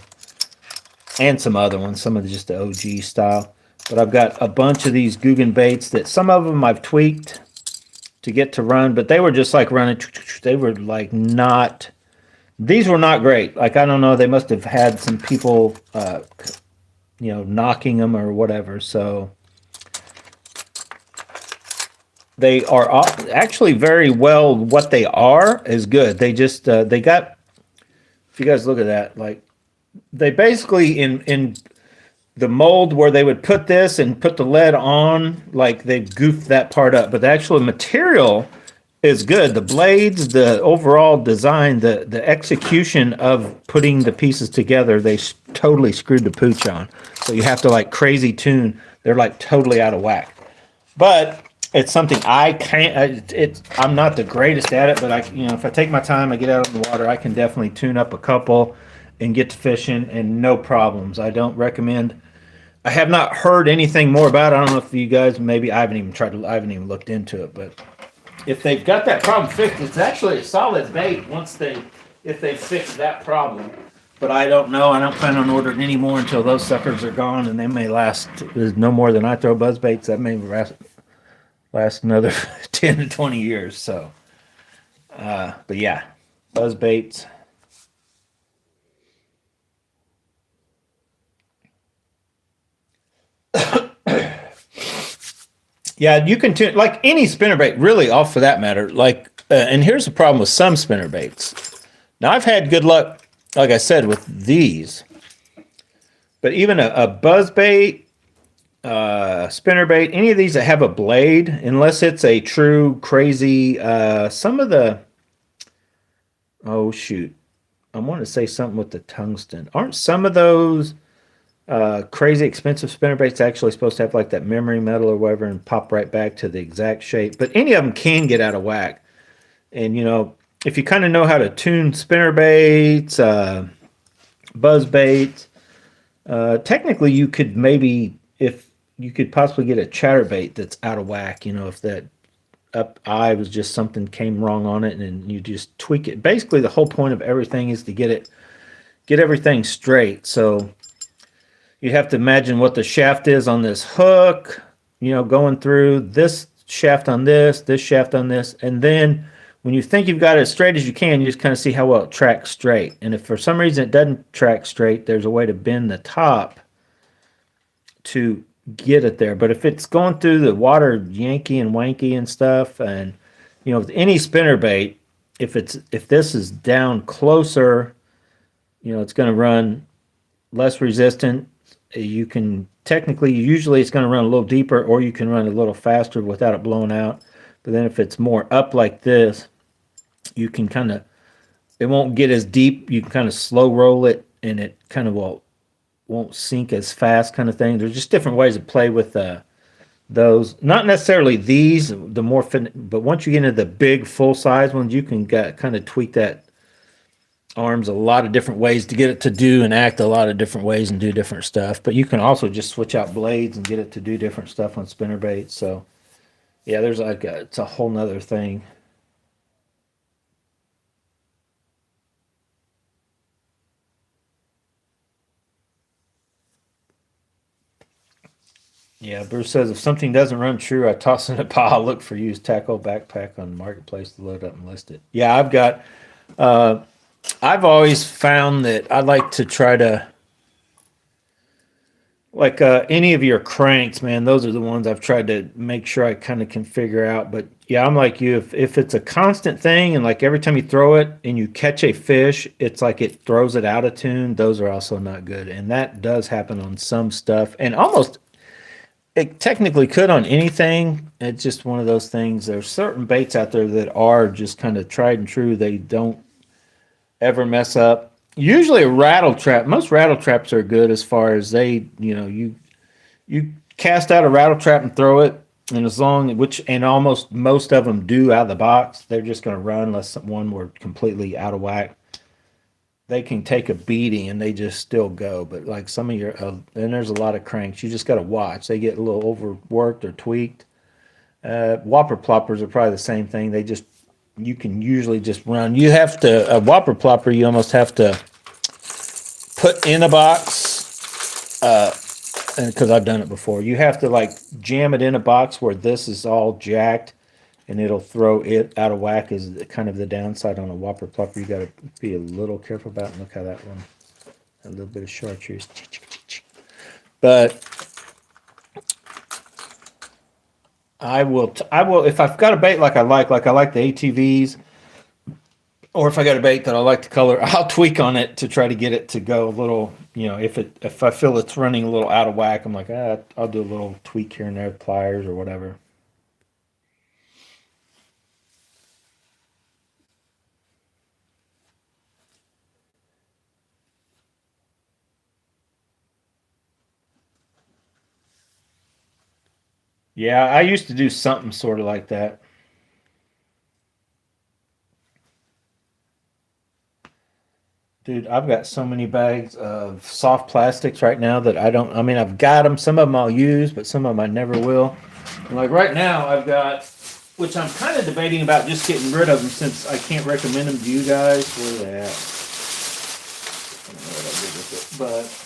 and some other ones, some of the, just the OG style. But I've got a bunch of these Guggen baits that some of them I've tweaked to get to run, but they were just like running, they were like not, these were not great. Like, I don't know, they must have had some people, knocking them or whatever. So they are actually very well, what they are is good. They just, they got, if you guys look at that, like, they basically in the mold where they would put this and put the lead on, like they've goofed that part up. But the actual material is good. The blades, the overall design, the execution of putting the pieces together, they totally screwed the pooch on. So you have to like crazy tune. They're like totally out of whack. But it's something I can't, I'm not the greatest at it, but if I take my time, I get out on the water, I can definitely tune up a couple and get to fishing and no problems. I don't recommend, I have not heard anything more about it. I don't know if you guys, maybe I haven't even looked into it, but if they've got that problem fixed, it's actually a solid bait if they fix that problem. But I don't know. I don't plan on ordering any more until those suckers are gone, and they may last no more than I throw buzz baits. That may last another 10 to 20 years. So, but yeah, buzz baits. Yeah, you can tune like any spinnerbait, really, off for that matter. Like, and here's the problem with some spinnerbaits. Now, I've had good luck, like I said, with these, but even a buzzbait, spinnerbait, any of these that have a blade, unless it's a true crazy, some of the, oh shoot, I want to say something with the tungsten. Aren't some of those crazy expensive spinnerbaits actually supposed to have like that memory metal or whatever and pop right back to the exact shape? But any of them can get out of whack. And if you kind of know how to tune spinnerbaits, buzz baits, technically you could maybe, if you could possibly get a chatterbait that's out of whack, if that up eye was just something came wrong on it and you just tweak it. Basically the whole point of everything is to get everything straight. So You have to imagine what the shaft is on this hook, you know, going through this shaft on this shaft on this, and then when you think you've got it as straight as you can, you just kind of see how well it tracks straight. And if for some reason it doesn't track straight, there's a way to bend the top to get it there. But if it's going through the water yanky and wanky and stuff, and you know, with any spinner bait, if this is down closer, you know, it's going to run less resistant. You can technically, usually it's going to run a little deeper, or you can run a little faster without it blowing out. But then if it's more up like this, you can kind of, it won't get as deep. You can kind of slow roll it, and it kind of won't sink as fast, kind of thing. There's just different ways to play with those. Not necessarily these, the more but once you get into the big full size ones, you can kind of tweak that arms a lot of different ways to get it to do and act a lot of different ways and do different stuff. But you can also just switch out blades and get it to do different stuff on spinnerbaits. So yeah, there's like it's a whole nother thing. Yeah, Bruce says if something doesn't run true, I toss it in a pile, look for used tackle backpack on the marketplace to load up and list it. Yeah, I've always found that I like to try to, like any of your cranks, man, those are the ones I've tried to make sure I kind of can figure out. But yeah, I'm like you. If it's a constant thing, and like every time you throw it and you catch a fish, it's like it throws it out of tune. Those are also not good, and that does happen on some stuff, and almost it technically could on anything. It's just one of those things. There's certain baits out there that are just kind of tried and true. They don't ever mess up. Usually a rattle trap. Most rattle traps are good as far as they, you know, you cast out a rattle trap and throw it, and as long which and almost most of them do out of the box, they're just going to run unless one were completely out of whack. They can take a beating and they just still go. But like some of your, and there's a lot of cranks. You just got to watch. They get a little overworked or tweaked. Whopper ploppers are probably the same thing. They just you can usually just run. You have to a whopper plopper. You almost have to put in a box, and because I've done it before, you have to like jam it in a box where this is all jacked, and it'll throw it out of whack. Is kind of the downside on a whopper plopper. You got to be a little careful about. And look how that one, a little bit of chartreuse, but I will if I've got a bait like I like the ATVs, or if I got a bait that I like the color, I'll tweak on it to try to get it to go a little. You know, if I feel it's running a little out of whack, I'm like, I'll do a little tweak here and there, pliers or whatever. Yeah, I used to do something sort of like that. Dude, I've got so many bags of soft plastics right now that I don't. I mean, I've got them. Some of them I'll use, but some of them I never will. And like right now, I've got, which I'm kind of debating about just getting rid of them since I can't recommend them to you guys. Where are they at? I don't know what I did with it, but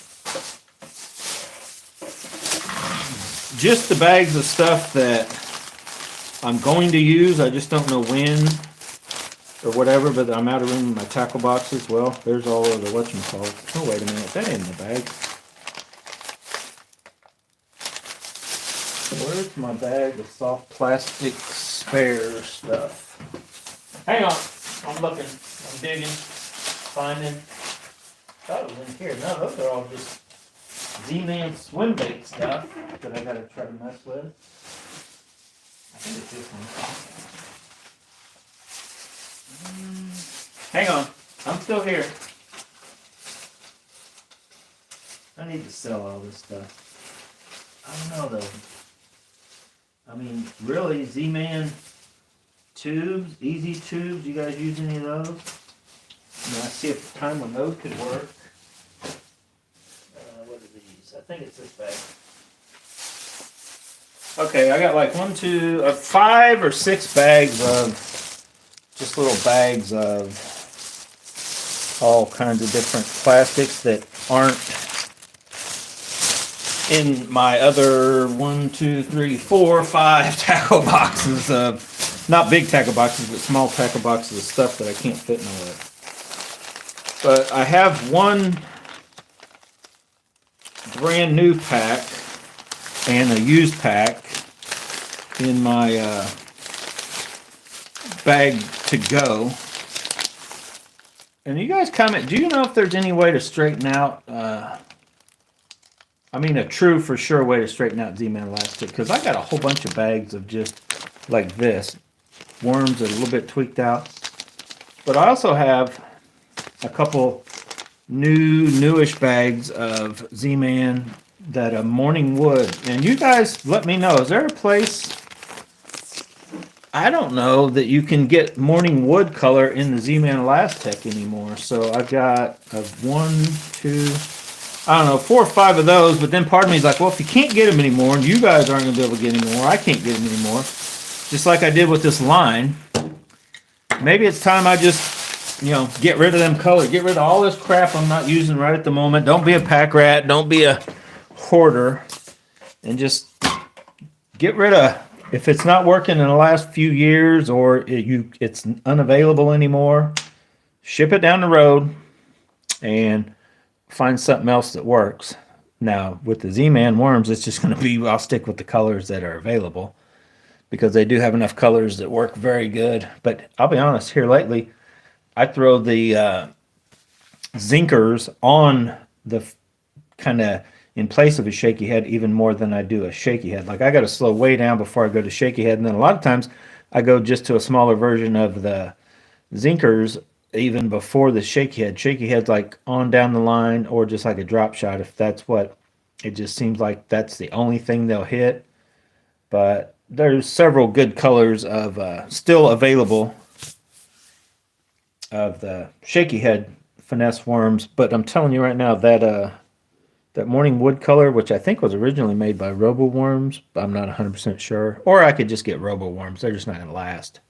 just the bags of stuff that I'm going to use. I just don't know when or whatever, but I'm out of room in my tackle boxes. Well, there's all of the whatchamacallit. Oh, wait a minute. That ain't in the bag. Where's my bag of soft plastic spare stuff? Hang on. I'm looking. I'm digging. Finding. Thought it was in here. No, those are all just Z-Man swim bait stuff that I gotta try to mess with. I think it's this one. Hang on. I'm still here. I need to sell all this stuff. I don't know though. I mean, really, Z-Man tubes, easy tubes. You guys use any of those? I mean, I see a time when those could work. What are these? I think it's this bag. Okay, I got like 5 or 6 bags of just little bags of all kinds of different plastics that aren't in my other 1, 2, 3, 4, 5 tackle boxes of, not big tackle boxes, but small tackle boxes of stuff that I can't fit nowhere. But I have one brand new pack and a used pack in my bag to go. And you guys comment, do you know if there's any way to straighten out, I mean a true for sure way to straighten out Z-Man elastic? Because I got a whole bunch of bags of just like this. Worms that are a little bit tweaked out. But I also have a couple newish bags of Z-Man that are morning wood. And you guys let me know, is there a place, I don't know, that you can get morning wood color in the Z-Man Elastic anymore? So I've got a 1, 2, I don't know, 4 or 5 of those, but then part of me is like, well, if you can't get them anymore, and you guys aren't going to be able to get any more, I can't get them anymore, just like I did with this line, maybe it's time I just, get rid of them colors, get rid of all this crap I'm not using right at the moment. Don't be a pack rat, don't be a hoarder, and just get rid of, if it's not working in the last few years or it's unavailable anymore, ship it down the road and find something else that works. Now, with the Z-Man worms, it's just going to be, I'll stick with the colors that are available because they do have enough colors that work very good. But I'll be honest, here lately, I throw the zinkers on the kind of in place of a shaky head even more than I do a shaky head. Like I got to slow way down before I go to shaky head. And then a lot of times I go just to a smaller version of the zinkers even before the shaky head. Shaky head's like on down the line or just like a drop shot if that's what it just seems like that's the only thing they'll hit. But there's several good colors of still available of the shaky head finesse worms. But I'm telling you right now that that morning wood color, which I think was originally made by Robo Worms, but I'm not 100% sure. Or I could just get Robo Worms. They're just not going to last.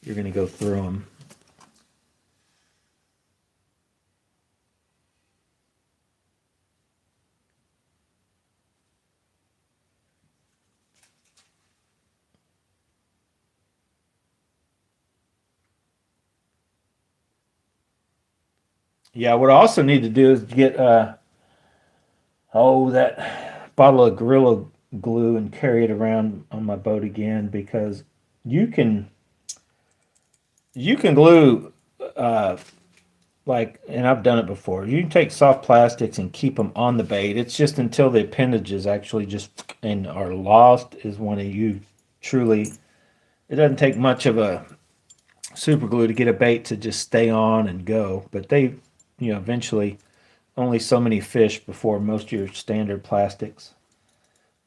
You're going to go through them. Yeah, what I also need to do is get that bottle of Gorilla Glue and carry it around on my boat again because you can glue like, and I've done it before. You can take soft plastics and keep them on the bait. It's just until the appendages actually just and are lost is when you truly. It doesn't take much of a super glue to get a bait to just stay on and go, but they, eventually only so many fish before most of your standard plastics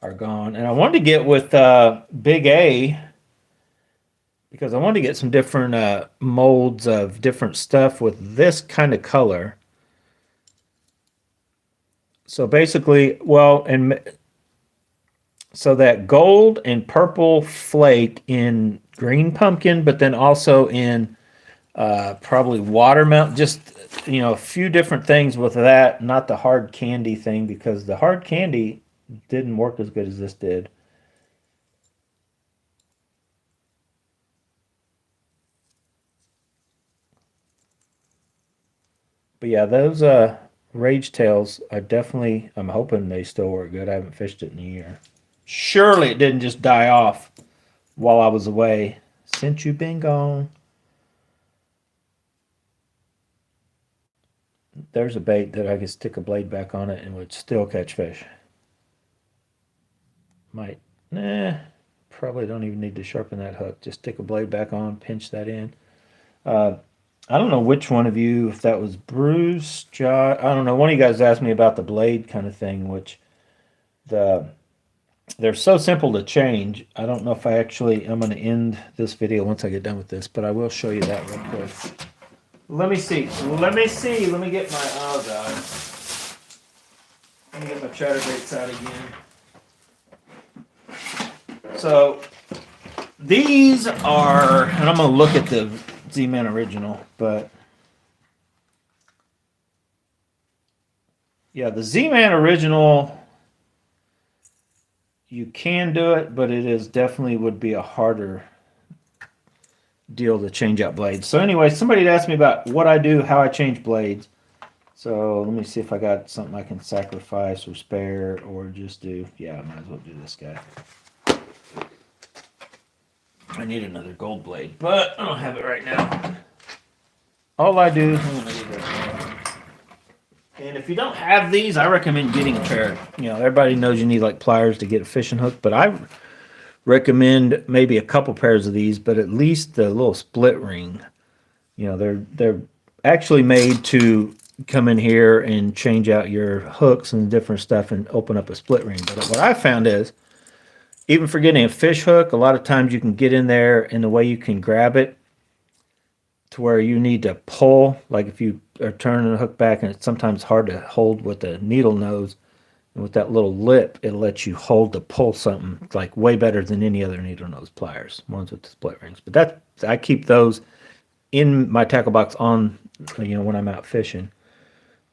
are gone. And I wanted to get with Big A because I wanted to get some different molds of different stuff with this kind of color. So basically, so that gold and purple flake in green pumpkin, but then also in probably watermelon, just a few different things with that, not the hard candy thing because the hard candy didn't work as good as this did. But yeah, those Rage Tails are definitely, I'm hoping they still work good. I haven't fished it in a year. Surely it didn't just die off while I was away since you've been gone. There's a bait that I could stick a blade back on it and would still catch fish. Might, probably don't even need to sharpen that hook. Just stick a blade back on, pinch that in. I don't know which one of you, if that was Bruce, Josh, I don't know. One of you guys asked me about the blade kind of thing, which they're so simple to change. I don't know if I'm going to end this video once I get done with this, but I will show you that real quick. Let me see. Let me get my, oh God. Let me get my chatterbaits out again. So these are, and I'm going to look at the Z-Man original, but yeah, the Z-Man original you can do it, but it is definitely would be a harder deal to change out blades. So anyway, somebody had asked me about what I do, how I change blades. So let me see if I got something I can sacrifice or spare or just do. Yeah, I might as well do this guy. I need another gold blade, but I don't have it right now. All I do, and if you don't have these, I recommend getting a pair. You know, everybody knows you need like pliers to get a fishing hook, but I recommend maybe a couple pairs of these, but at least the little split ring. You know, they're actually made to come in here and change out your hooks and different stuff and open up a split ring. But what I found is, even for getting a fish hook, a lot of times you can get in there and the way you can grab it to where you need to pull, like if you are turning the hook back and it's sometimes hard to hold with the needle nose, and with that little lip, it lets you hold to pull something like way better than any other needle nose pliers, ones with the split rings. But I keep those in my tackle box on, you know, when I'm out fishing.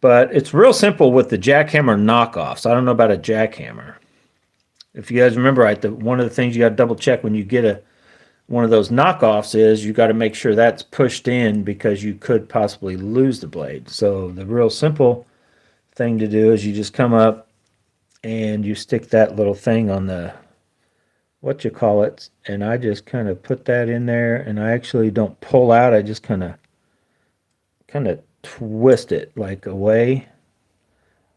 But it's real simple with the jackhammer knockoffs. I don't know about a jackhammer. If you guys remember right, one of the things you got to double check when you get one of those knockoffs is you got to make sure that's pushed in because you could possibly lose the blade. So the real simple thing to do is you just come up and you stick that little thing on the, what you call it, and I just kind of put that in there, and I actually don't pull out. I just kind of twist it like away.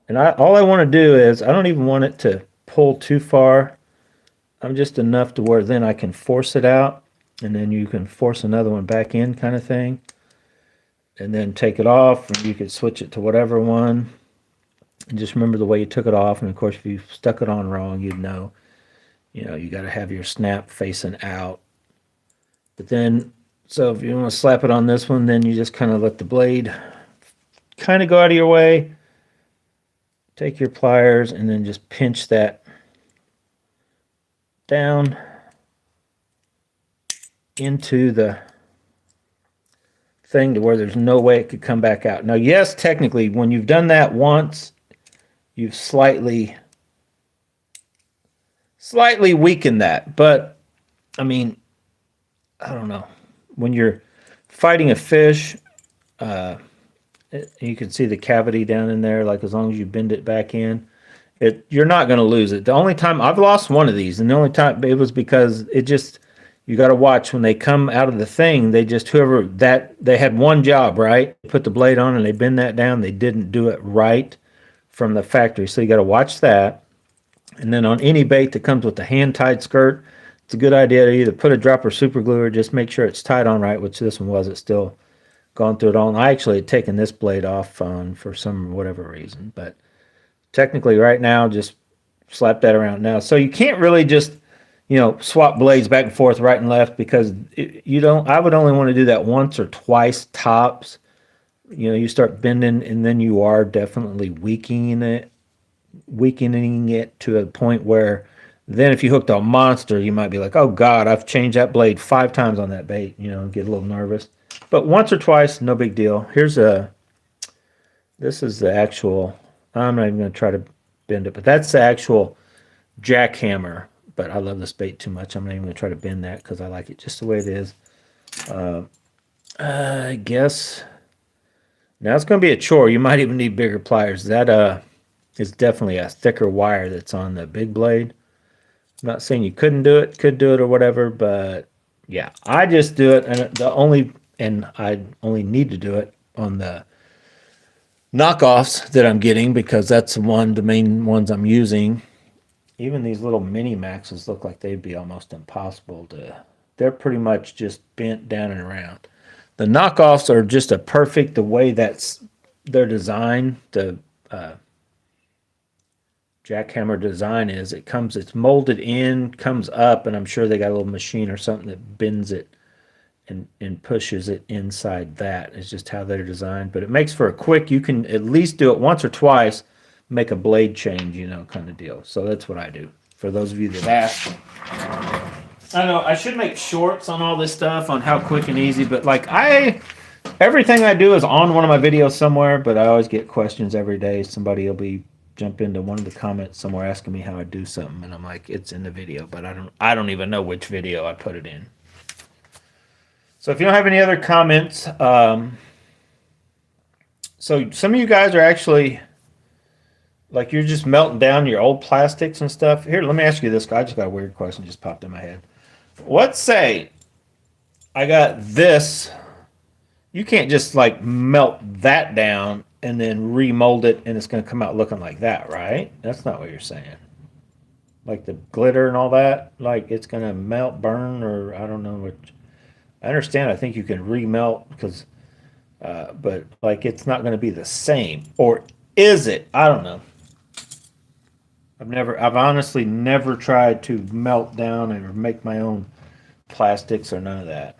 And all I want to do is, I don't even want it to pull too far. I'm just enough to where then I can force it out, and then you can force another one back in kind of thing. And then take it off, and you could switch it to whatever one. And just remember the way you took it off, and of course if you stuck it on wrong, you'd know. You know, you got to have your snap facing out. But then, so if you want to slap it on this one, then you just kind of let the blade kind of go out of your way. Take your pliers and then just pinch that down into the thing to where there's no way it could come back out. Now, yes, technically, when you've done that once, you've slightly weakened that. But, I mean, I don't know. When you're fighting a fish, you can see the cavity down in there, like as long as you bend it back in, you're not going to lose it. The only time I've lost one of these, and the only time it was because it just, you got to watch when they come out of the thing, they just, they had one job, right? Put the blade on and they bend that down. They didn't do it right from the factory. So you got to watch that. And then on any bait that comes with the hand-tied skirt, it's a good idea to either put a drop of super glue or just make sure it's tied on right, which this one was. It's still gone through it all. And I actually had taken this blade off for some whatever reason. But technically right now, just slap that around now. So you can't really just, you know, swap blades back and forth right and left because I would only want to do that once or twice tops. You know, you start bending and then you are definitely weakening it to a point where then if you hooked a monster, you might be like, oh God, I've changed that blade 5 times on that bait, you know, get a little nervous. But once or twice, no big deal. This is the actual, I'm not even going to try to bend it, but that's the actual jackhammer. But I love this bait too much. I'm not even going to try to bend that because I like it just the way it is. I guess now it's going to be a chore. You might even need bigger pliers. That is definitely a thicker wire that's on the big blade. I'm not saying you couldn't do it, could do it or whatever, but yeah, I just do it, and I only need to do it on the knockoffs that I'm getting because that's the main ones I'm using. Even these little mini maxes look like they'd be almost impossible they're pretty much just bent down and around. The knockoffs are just the way they're designed. The jackhammer design is it's molded in, comes up, and I'm sure they got a little machine or something that bends it and pushes it inside that. It's just how they're designed. But it makes for a quick, you can at least do it once or twice, make a blade change, you know, kind of deal. So that's what I do. For those of you that ask. I know I should make shorts on all this stuff on how quick and easy, but like everything I do is on one of my videos somewhere, but I always get questions every day. Somebody will be jump into one of the comments somewhere asking me how I do something, and I'm like, it's in the video, but I don't even know which video I put it in. So if you don't have any other comments, so some of you guys are actually like you're just melting down your old plastics and stuff. Here, let me ask you this. I just got a weird question just popped in my head. Let's say I got this. You can't just like melt that down and then remold it and it's going to come out looking like that, right? That's not what you're saying. Like the glitter and all that, like it's going to melt, burn, or I don't know what. I understand. I think you can remelt because, but like it's not going to be the same, or is it? I don't know. I've honestly never tried to melt down or make my own plastics or none of that.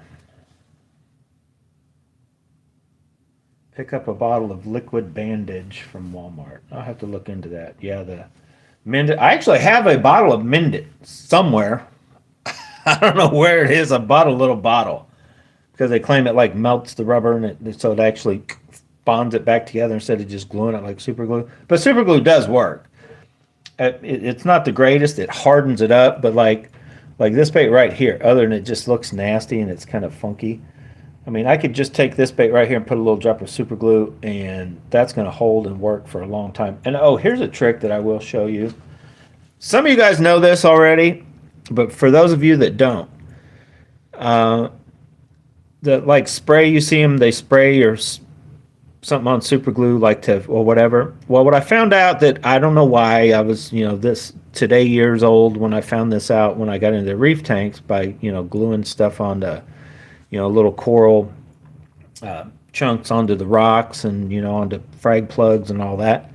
Pick up a bottle of liquid bandage from Walmart. I'll have to look into that. Yeah, the Mendit. I actually have a bottle of Mendit somewhere. I don't know where it is. I bought a little bottle because they claim it like melts the rubber and so it actually bonds it back together instead of just gluing it like super glue. But super glue does work. It's not the greatest. It hardens it up, but like this bait right here, other than it just looks nasty and it's kind of funky. I mean, I could just take this bait right here and put a little drop of super glue, and that's going to hold and work for a long time. And oh, here's a trick that I will show you. Some of you guys know this already, but for those of you that don't, the like spray, you see them, they spray or something on super glue like to or whatever. Well, what I found out that I don't know why I was, this today years old when I found this out when I got into the reef tanks by, gluing stuff onto little coral chunks onto the rocks and, onto frag plugs and all that.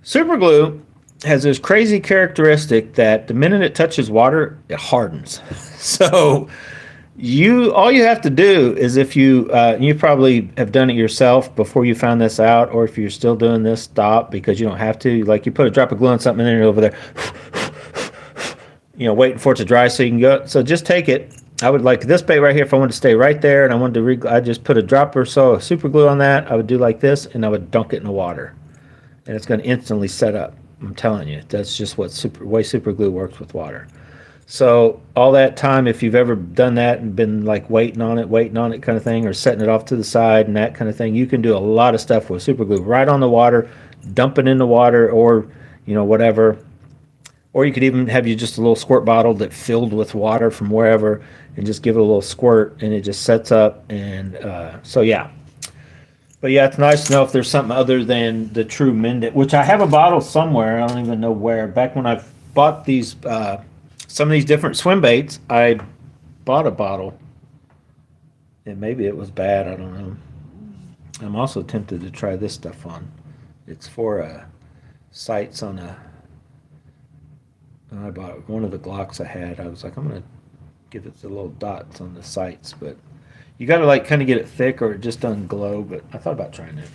Super glue has this crazy characteristic that the minute it touches water, it hardens. So all you have to do is if you probably have done it yourself before you found this out, or if you're still doing this, stop because you don't have to. Like you put a drop of glue on something and then you're over there, waiting for it to dry so you can go. So just take it. I would like this bait right here. If I wanted to stay right there and I wanted to, I just put a drop or so of super glue on that. I would do like this and I would dunk it in the water, and it's going to instantly set up. I'm telling you, that's just what way super glue works with water. So all that time, if you've ever done that and been like waiting on it kind of thing, or setting it off to the side and that kind of thing, you can do a lot of stuff with super glue right on the water, dump it in the water, or whatever. Or you could even have just a little squirt bottle that filled with water from wherever and just give it a little squirt and it just sets up. And so, yeah. But yeah, it's nice to know if there's something other than the true Mendit, which I have a bottle somewhere. I don't even know where. Back when I bought these, some of these different swim baits, I bought a bottle. And maybe it was bad. I don't know. I'm also tempted to try this stuff on. It's for sights on a... I bought one of the Glocks I had. I was like, I'm going to give it the little dots on the sights, but you got to like kind of get it thick or it just doesn't glow, but I thought about trying it.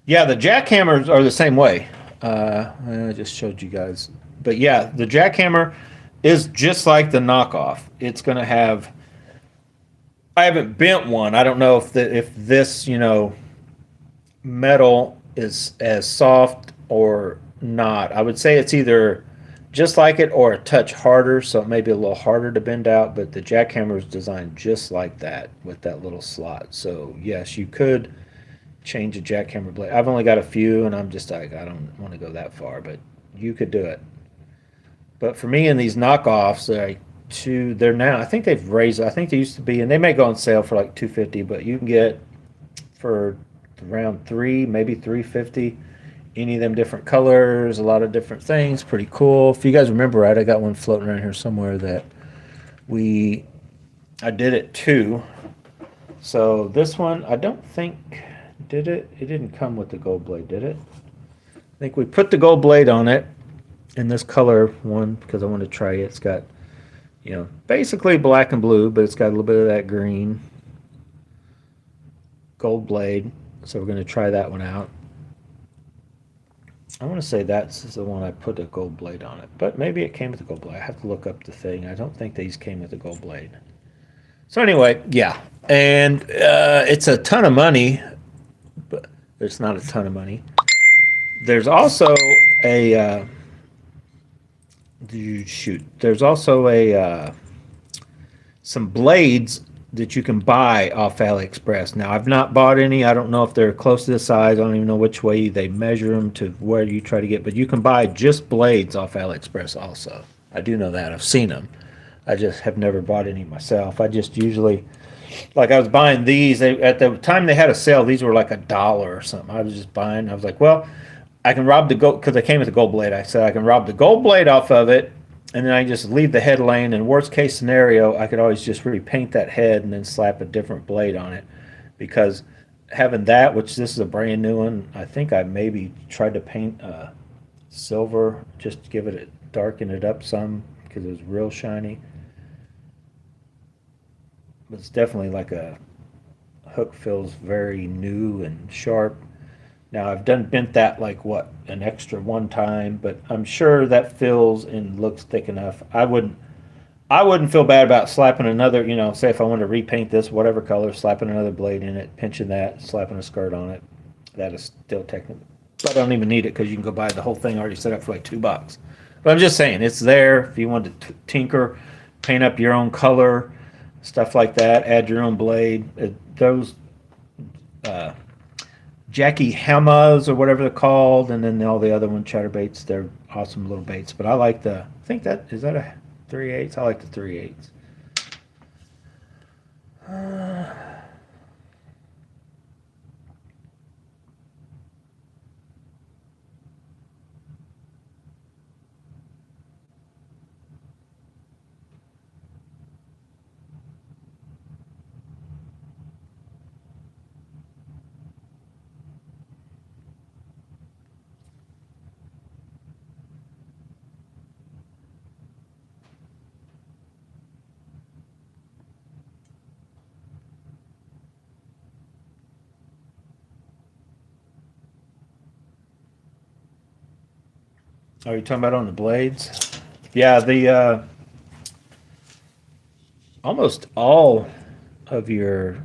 Yeah, the jackhammers are the same way. I just showed you guys. But yeah, the jackhammer is just like the knockoff. It's going to have... I haven't bent one. I don't know if this, metal is as soft or not. I would say it's either just like it or a touch harder, so it may be a little harder to bend out, but the jackhammer is designed just like that with that little slot. So yes, you could change a jackhammer blade. I've only got a few and I'm just like, I don't want to go that far, but you could do it. But for me in these knockoffs, they're now, I think they've raised, I think they used to be, and they may go on sale for like $250, but you can get for around $3, maybe $350, any of them different colors, a lot of different things. Pretty cool. If you guys remember right, I got one floating around here somewhere that I did it too. So this one, I don't think it didn't come with the gold blade, did it? I think we put the gold blade on it in this color one because I want to try it. It's got basically black and blue, but it's got a little bit of that green gold blade. So we're going to try that one out. I want to say that's the one I put a gold blade on it, but maybe it came with a gold blade. I have to look up the thing. I don't think these came with a gold blade. So anyway, yeah, and it's a ton of money It's not a ton of money. There's also a shoot. There's also a some blades that you can buy off AliExpress. Now, I've not bought any. I don't know if they're close to the size. I don't even know which way they measure them to where you try to get. But you can buy just blades off AliExpress also. I do know that. I've seen them. I just have never bought any myself. I just usually, like I was buying these. At the time they had a sale, these were like $1 or something. I was just buying. I was like, well, I can rob the gold because they came with a gold blade. I said I can rob the gold blade off of it, and then I just leave the head lane. And worst case scenario, I could always just repaint that head and then slap a different blade on it. Because having that, which this is a brand new one, I think I maybe tried to paint silver just to give it darken it up some because it was real shiny. But it's definitely like a hook feels very new and sharp. Now I've done bent that like what an extra one time, but I'm sure that feels and looks thick enough. I wouldn't feel bad about slapping another, say if I wanted to repaint this whatever color, slapping another blade in it, pinching that, slapping a skirt on it. That is still technical. But I don't even need it because you can go buy the whole thing already set up for like $2. But I'm just saying it's there if you want to tinker, paint up your own color, stuff like that. Add your own blade. Those uh, Jackie Hamas or whatever they're called, and then all the other ones, chatterbaits. They're awesome little baits. But I like the. I think that is that a 3/8. I like the 3/8. Are you talking about on the blades? Yeah, the almost all of your.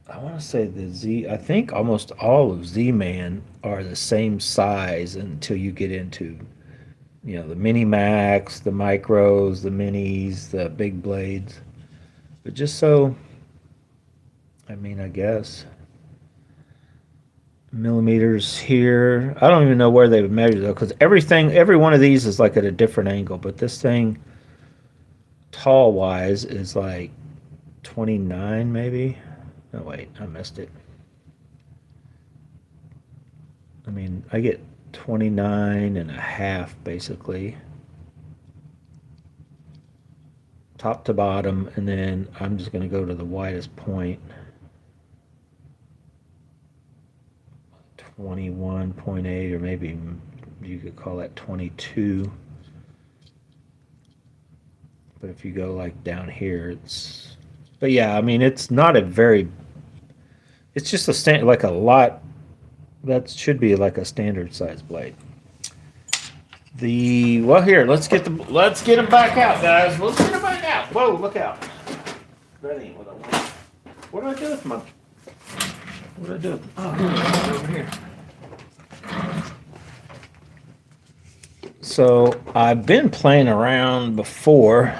I want to say the Z. I think almost all of Z-Man are the same size until you get into the mini max, the micros, the minis, the big blades. But just so, I mean, I guess millimeters here. I don't even know where they would measure though, because every one of these is like at a different angle. But this thing, tall wise, is like 29 maybe. No, wait, I missed it. I mean, I get 29 and a half basically, top to bottom, and then I'm just going to go to the widest point, 21.8, or maybe you could call that 22. But if you go like down here, but yeah, I mean, it's not a very, it's just a like a lot, that should be like a standard size blade. Well, here, let's get them back out, guys. Let's get them back out. Whoa, look out. That ain't what I want. What do I do with my, what do I do with, oh, here, over here. So I've been playing around before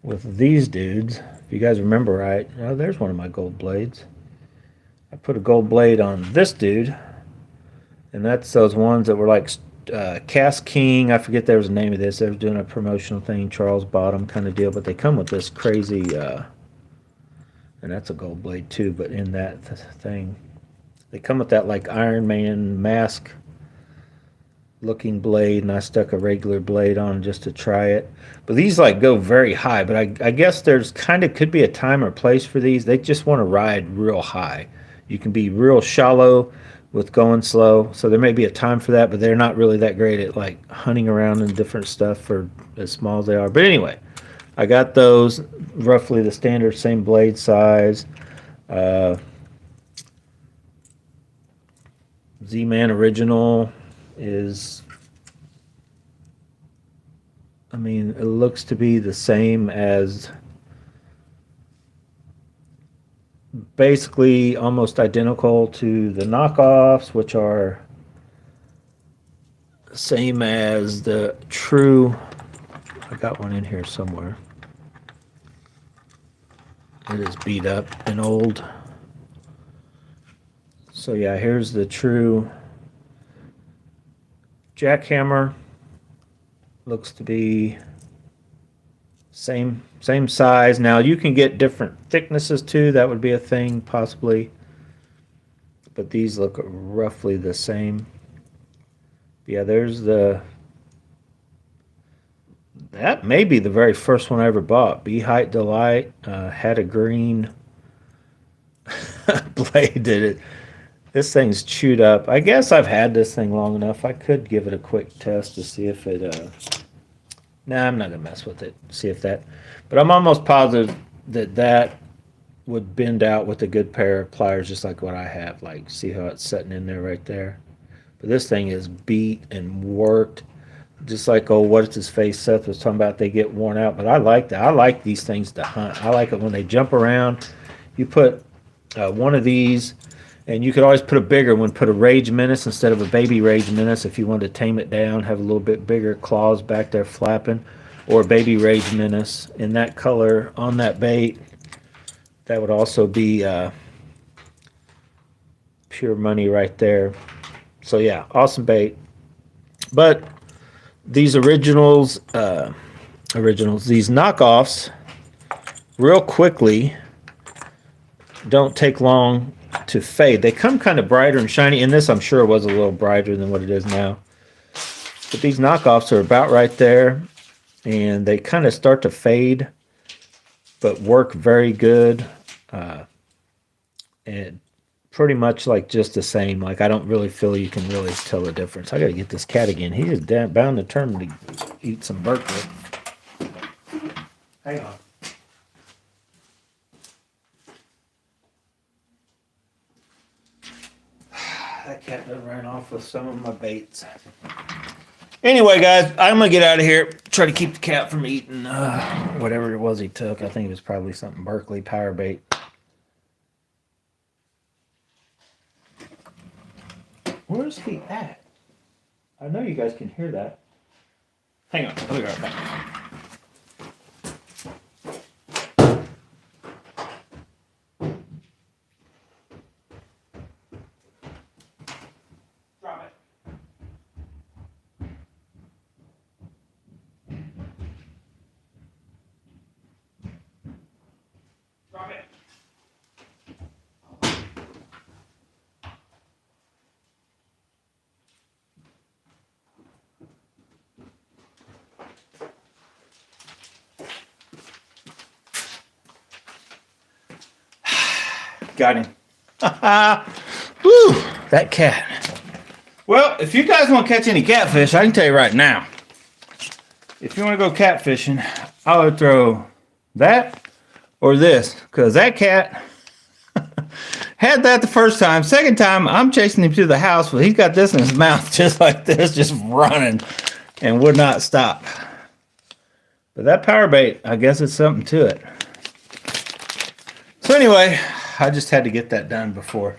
with these dudes. If you guys remember right, oh, there's one of my gold blades. I put a gold blade on this dude, and that's those ones that were like Cast King. I forget there was a name of this. They were doing a promotional thing, Charles Bottom kind of deal, but they come with this crazy, and that's a gold blade too, but in that thing, they come with that like Iron Man mask looking blade, and I stuck a regular blade on just to try it. But these like go very high, but I guess there's kind of could be a time or place for these. They just want to ride real high. You can be real shallow with going slow, so there may be a time for that, but they're not really that great at like hunting around in different stuff for as small as they are. But anyway, I got those roughly the standard same blade size. uh, Z-Man original is, I mean, it looks to be the same as basically almost identical to the knockoffs, which are same as the true. I got one in here somewhere. It is beat up and old. So yeah, here's the true jackhammer. Looks to be same size. Now you can get different thicknesses too. That would be a thing possibly. But these look roughly the same. Yeah, there's that may be the very first one I ever bought. Bee Height Delight had a green blade. Did it? This thing's chewed up. I guess I've had this thing long enough. I could give it a quick test to see if it. Nah, I'm not gonna mess with it. See if that. But I'm almost positive that would bend out with a good pair of pliers, just like what I have. Like, see how it's setting in there right there. But this thing is beat and worked, just like what's his face Seth was talking about. They get worn out, but I like that. I like these things to hunt. I like it when they jump around. You put one of these, and you could always put a bigger one. Put a Rage Menace instead of a baby Rage Menace if you wanted to tame it down. Have a little bit bigger claws back there flapping, or a baby Rage Menace in that color on that bait. That would also be pure money right there. So yeah, awesome bait. But these originals, these knockoffs, real quickly, don't take long to fade. They come kind of brighter and shiny. And this, I'm sure, was a little brighter than what it is now. But these knockoffs are about right there, and they kind of start to fade, but work very good. And pretty much like just the same. Like, I don't really feel you can really tell the difference. I got to get this cat again. He is bound determined to eat some Berkeley. Hang on. That cat done ran off with some of my baits. Anyway, guys, I'm going to get out of here. Try to keep the cat from eating whatever it was he took. I think it was probably something Berkeley power bait. Where's he at? I know you guys can hear that. Hang on, I'll be right back. Drop it. Drop it. Got him. Woo, that cat. Well, if you guys want to catch any catfish, I can tell you right now. If you want to go catfishing, I would throw that or this, because that cat had that the first time. Second time, I'm chasing him to the house, but he's got this in his mouth just like this, just running and would not stop. But that power bait, I guess it's something to it. So anyway, I just had to get that done before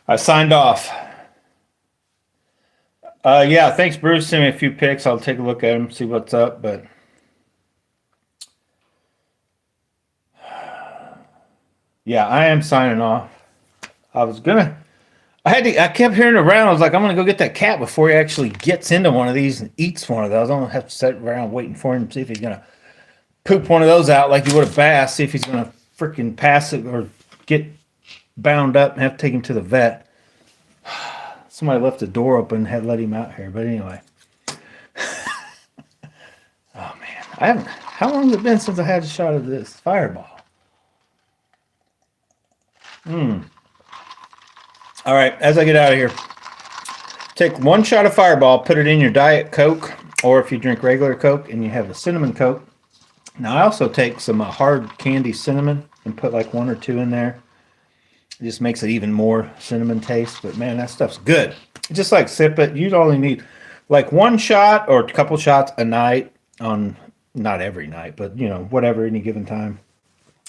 I signed off. Yeah, thanks, Bruce. Send me a few pics. I'll take a look at them, see what's up. But yeah, I am signing off. I kept hearing around. I was like, I'm gonna go get that cat before he actually gets into one of these and eats one of those. I'm gonna have to sit around waiting for him to see if he's gonna poop one of those out like he would a bass. See if he's gonna freaking pass it or get bound up and have to take him to the vet. Somebody left the door open and had let him out here. But anyway. Oh man. How long has it been since I had a shot of this Fireball? All right, as I get out of here, take one shot of Fireball, put it in your Diet Coke, or if you drink regular Coke and you have a cinnamon Coke. Now I also take some hard candy cinnamon and put like 1 or 2 in there. It just makes it even more cinnamon taste. But man, that stuff's good. Just like sip it. You'd only need like 1 shot or a couple shots a night on, not every night, but you know, whatever, any given time.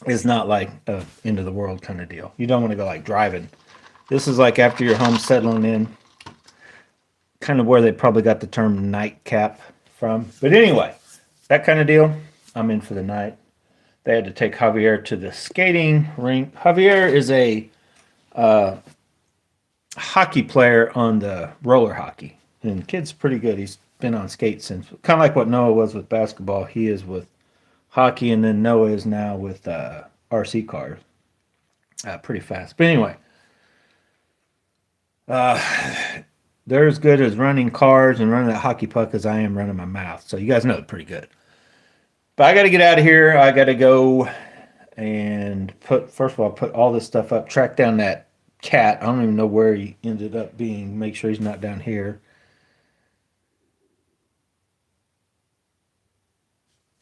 is not like a end of the world kind of deal. You don't want to go like driving. This is like after you're home settling in, kind of where they probably got the term nightcap from. But anyway, that kind of deal, I'm in for the night. They had to take Javier to the skating rink. Javier is a hockey player on the roller hockey, and the kid's pretty good. He's been on skates since, kind of like what Noah was with basketball. He is with hockey, and then Noah is now with RC cars. Pretty fast. But anyway, they're as good as running cars and running that hockey puck as I am running my mouth. So you guys know it pretty good. But I got to get out of here. I got to go and first of all, put all this stuff up, track down that cat. I don't even know where he ended up being. Make sure he's not down here.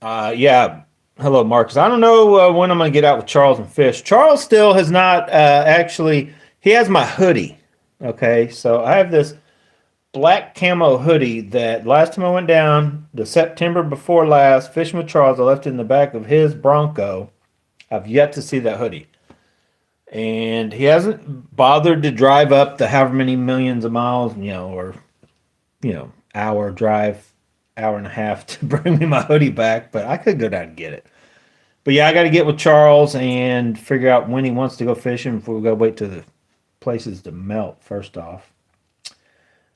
Yeah. Hello, Marcus. I don't know when I'm going to get out with Charles and fish. Charles still has not actually, he has my hoodie. Okay. So I have this black camo hoodie that last time I went down, the September before last, fishing with Charles, I left it in the back of his Bronco. I've yet to see that hoodie. And he hasn't bothered to drive up the however many millions of miles, or, hour drive, hour and a half to bring me my hoodie back, but I could go down and get it. But yeah, I got to get with Charles and figure out when he wants to go fishing before we go wait till the places to melt first off.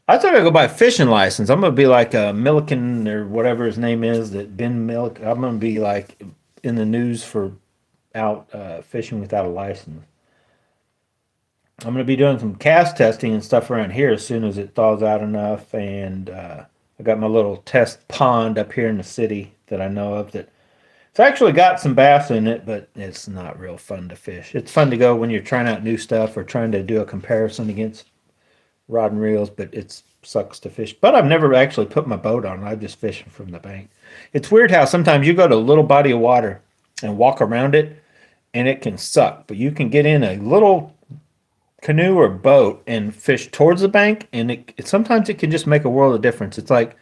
I thought I'd go buy a fishing license. I'm gonna be like a Milliken or whatever his name is, that Ben Milk. I'm gonna be like in the news for out fishing without a license. I'm gonna be doing some cast testing and stuff around here as soon as it thaws out enough. And I got my little test pond up here in the city that I know of that it's actually got some bass in it, but it's not real fun to fish. It's fun to go when you're trying out new stuff or trying to do a comparison against rod and reels, but it sucks to fish. But I've never actually put my boat on. I just fish from the bank. It's weird how sometimes you go to a little body of water and walk around it, and it can suck. But you can get in a little canoe or boat and fish towards the bank, and sometimes it can just make a world of difference. It's like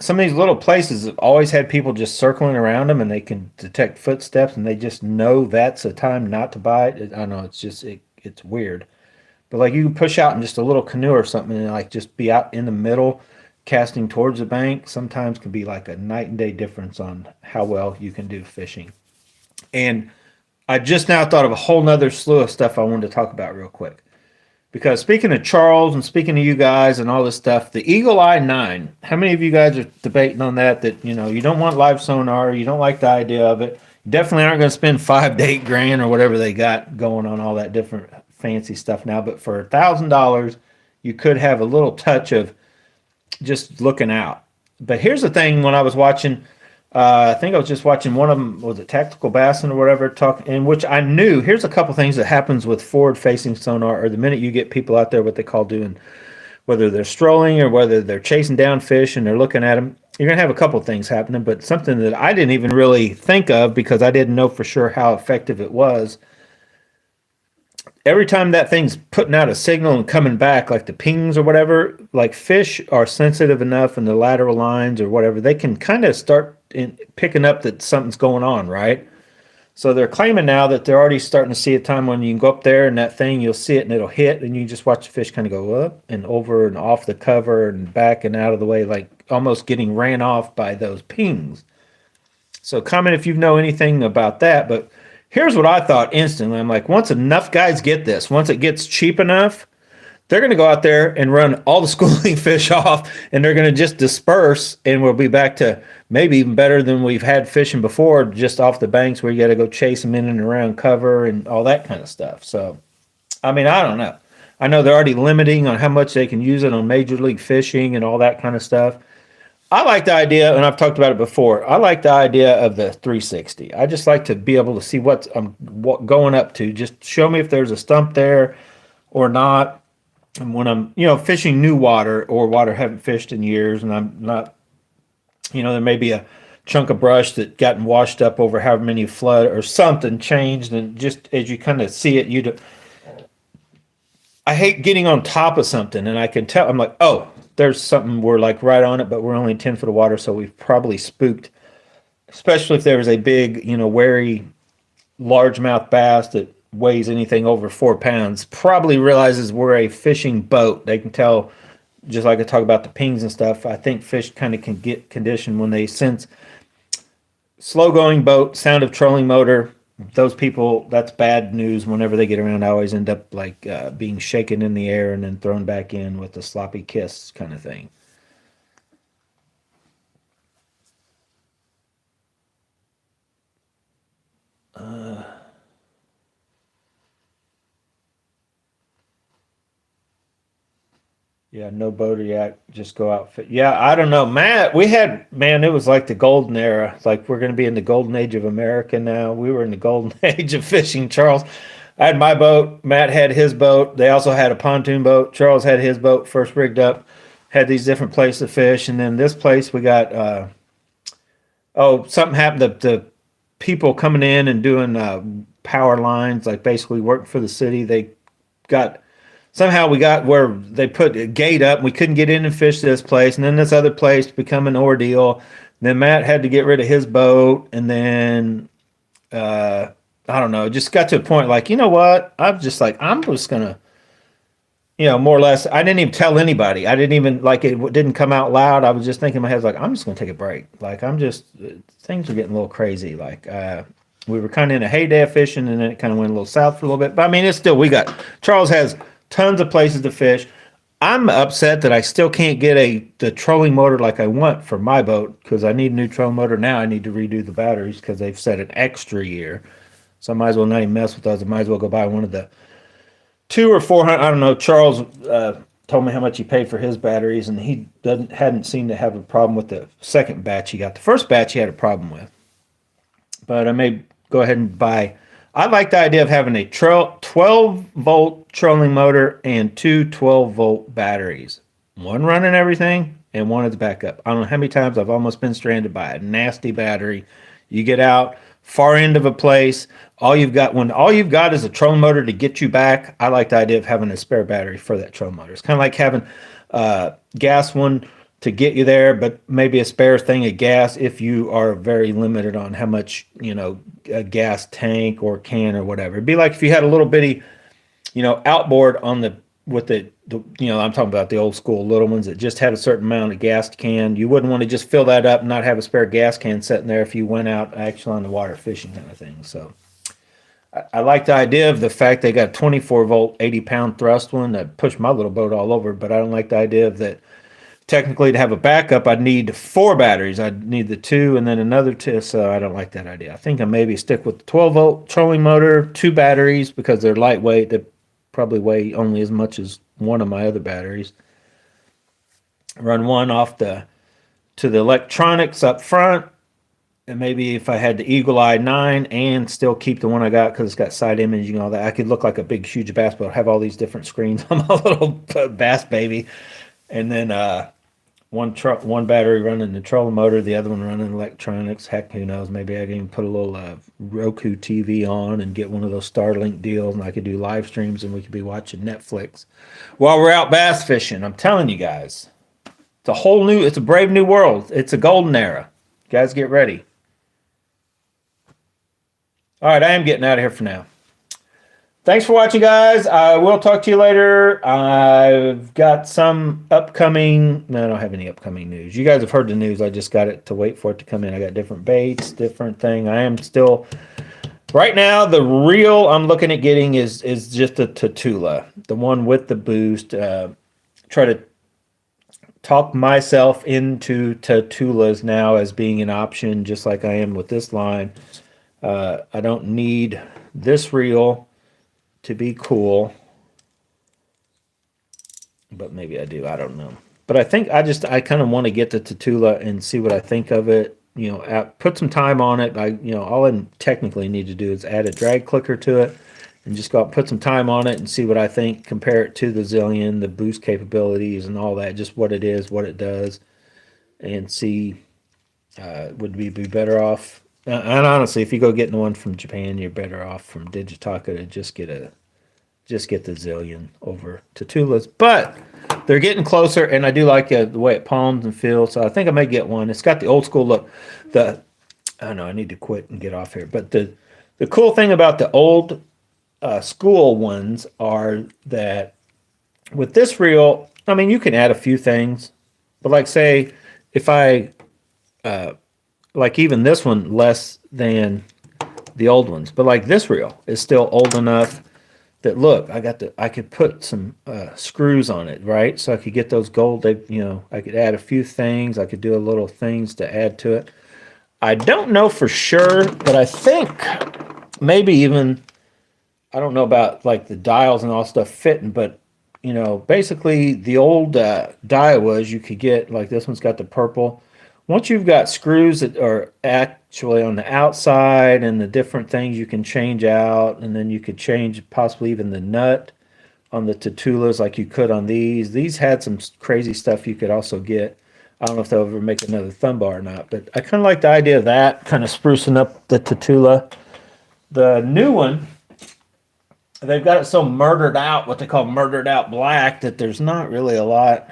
some of these little places have always had people just circling around them, and they can detect footsteps, and they just know that's a time not to bite. I don't know. It's just it's weird. But like you can push out in just a little canoe or something and like just be out in the middle casting towards the bank sometimes can be like a night and day difference on how well you can do fishing. And I just now thought of a whole nother slew of stuff I wanted to talk about real quick. Because speaking of Charles and speaking to you guys and all this stuff, the Eagle Eye 9, how many of you guys are debating on that you don't want live sonar, you don't like the idea of it, you definitely aren't going to spend 5 to 8 grand or whatever they got going on all that different fancy stuff now, but for $1,000 you could have a little touch of just looking out. But here's the thing: when I was watching, I think I was just watching one of them, was it Tactical Bassin or whatever, talk, in which I knew here's a couple things that happens with forward facing sonar, or the minute you get people out there what they call doing, whether they're strolling or whether they're chasing down fish and they're looking at them, you're gonna have a couple things happening. But something that I didn't even really think of because I didn't know for sure how effective it was, every time that thing's putting out a signal and coming back, like the pings or whatever, like fish are sensitive enough in the lateral lines or whatever, they can kind of start picking up that something's going on, right? So they're claiming now that they're already starting to see a time when you can go up there and that thing, you'll see it and it'll hit, and you just watch the fish kind of go up and over and off the cover and back and out of the way, like almost getting ran off by those pings. So comment if you know anything about that. But here's what I thought instantly. I'm like, once enough guys get this, once it gets cheap enough, they're going to go out there and run all the schooling fish off, and they're going to just disperse, and we'll be back to maybe even better than we've had fishing before, just off the banks where you got to go chase them in and around cover and all that kind of stuff. So, I mean, I don't know. I know they're already limiting on how much they can use it on Major League Fishing and all that kind of stuff. I like the idea, and I've talked about it before. I like the idea of the 360. I just like to be able to see what going up to. Just show me if there's a stump there or not. And when I'm, fishing new water or water I haven't fished in years, and I'm not, there may be a chunk of brush that gotten washed up over however many flood or something changed, and just as you kind of see it, I hate getting on top of something, and I can tell. I'm like, oh, there's something, we're like right on it, but we're only 10 foot of water, so we've probably spooked. Especially if there was a big, wary largemouth bass that weighs anything over 4 pounds probably realizes we're a fishing boat. They can tell, just like I talk about the pings and stuff. I think fish kind of can get conditioned when they sense slow going boat, sound of trolling motor. Those people, that's bad news. Whenever they get around, I always end up like being shaken in the air and then thrown back in with a sloppy kiss kind of thing. Yeah, no boater yet. Just go out. Yeah, I don't know, Matt. We had, man, it was like the golden era. It's like we're going to be in the golden age of America now. We were in the golden age of fishing. Charles, I had my boat. Matt had his boat. They also had a pontoon boat. Charles had his boat first rigged up. Had these different places to fish, and then this place we got. Oh, something happened. The people coming in and doing power lines, like basically working for the city. They got somehow we got where they put a gate up. We couldn't get in and fish this place, and then this other place become an ordeal. Then Matt had to get rid of his boat, and then I don't know. It just got to a point like, you know what? I'm just like, I'm just gonna, more or less. I didn't even tell anybody. I didn't even like it. Didn't come out loud. I was just thinking in my head like, I'm just gonna take a break. Like I'm just things are getting a little crazy. Like we were kind of in a heyday of fishing, and then it kind of went a little south for a little bit. But I mean, it's still we got Charles has tons of places to fish. I'm upset that I still can't get the trolling motor like I want for my boat because I need a new trolling motor now. I need to redo the batteries because they've set an extra year. So I might as well not even mess with those. I might as well go buy one of the 200 or 400. I don't know. Charles told me how much he paid for his batteries, and he hadn't seemed to have a problem with the second batch he got. The first batch he had a problem with, but I may go ahead and buy. I like the idea of having a 12-volt trolling motor and two 12-volt batteries. One running everything and one as backup. I don't know how many times I've almost been stranded by a nasty battery. You get out, far end of a place, all you've got is a trolling motor to get you back. I like the idea of having a spare battery for that trolling motor. It's kind of like having a gas one to get you there, but maybe a spare thing of gas if you are very limited on how much, a gas tank or can or whatever. It'd be like if you had a little bitty, outboard on I'm talking about the old school little ones that just had a certain amount of gas can. You wouldn't want to just fill that up and not have a spare gas can sitting there if you went out actually on the water fishing kind of thing. So I like the idea of the fact they got a 24-volt, 80-pound thrust one that pushed my little boat all over, but I don't like the idea of that. Technically, to have a backup, I'd need 4 batteries. I'd need the 2 and then another 2, so I don't like that idea. I think I maybe stick with the 12-volt trolling motor, 2 batteries, because they're lightweight. They probably weigh only as much as one of my other batteries. Run one off to the electronics up front, and maybe if I had the Eagle Eye 9 and still keep the one I got because it's got side imaging and all that, I could look like a big, huge bass boat, have all these different screens on my little bass baby, and then one battery running the trolling motor, the other one running electronics. Heck, who knows? Maybe I can even put a little Roku TV on and get one of those Starlink deals, and I could do live streams, and we could be watching Netflix while we're out bass fishing. I'm telling you guys, it's a brave new world. It's a golden era. Guys, get ready. All right, I am getting out of here for now. Thanks for watching, guys. I will talk to you later. I've got some upcoming. No, I don't have any upcoming news. You guys have heard the news. I just got it to wait for it to come in. I got different baits, different thing. I am still right now. The reel I'm looking at getting is just a Tatula, the one with the boost. Try to talk myself into Tatulas now as being an option, just like I am with this line. I don't need this reel to be cool, but maybe I do. I don't know. But I think I kind of want to get the Tatula and see what I think of it. Put some time on it. All I technically need to do is add a drag clicker to it and just go out and put some time on it and see what I think. Compare it to the Zillion, the boost capabilities and all that. Just what it is, what it does, and see would we be better off. And honestly, if you go getting one from Japan, you're better off from Digitaka to just get the Zillion over Tatulas. But they're getting closer, and I do like the way it palms and feels. So I think I may get one. It's got the old school look. I know I need to quit and get off here, but the The cool thing about the old school ones are that with this reel, I mean, you can add a few things, but like say, if I like even this one less than the old ones, but like this reel is still old enough that look, I could put some screws on it, right? So I could get those gold. I could add a few things. I could do a little things to add to it. I don't know for sure, but I think maybe even I don't know about like the dials and all stuff fitting, but basically the old Daiwas you could get like this one's got the purple. Once you've got screws that are actually on the outside and the different things you can change out, and then you could change possibly even the nut on the Tatulas like you could on these. These had some crazy stuff you could also get. I don't know if they'll ever make another thumb bar or not, but I kind of like the idea of that, kind of sprucing up the Tatula. The new one, they've got it so murdered out, what they call murdered out black, that there's not really a lot.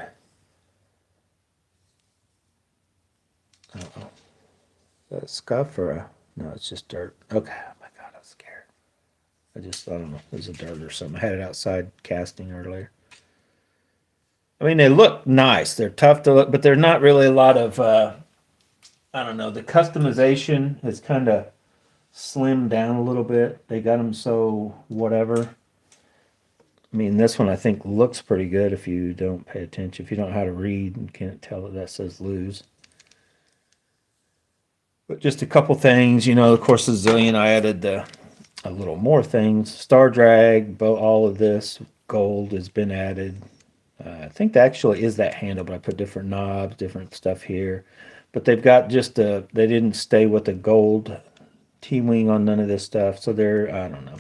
Uh-oh. Is that a scuff or a... No, it's just dirt. Okay. Oh my God, I was scared. I don't know. It was a dirt or something. I had it outside casting earlier. I mean, they look nice. They're tough to look, but they're not really a lot of, I don't know. The customization has kind of slimmed down a little bit. They got them so whatever. I mean, this one I think looks pretty good if you don't pay attention. If you don't know how to read and can't tell that says lose. But just a couple things, of course, the zillion, I added a little more things. Star drag, all of this gold has been added. I think that actually is that handle, but I put different knobs, different stuff here. But they've got they didn't stay with the gold T-wing on none of this stuff. So I don't know.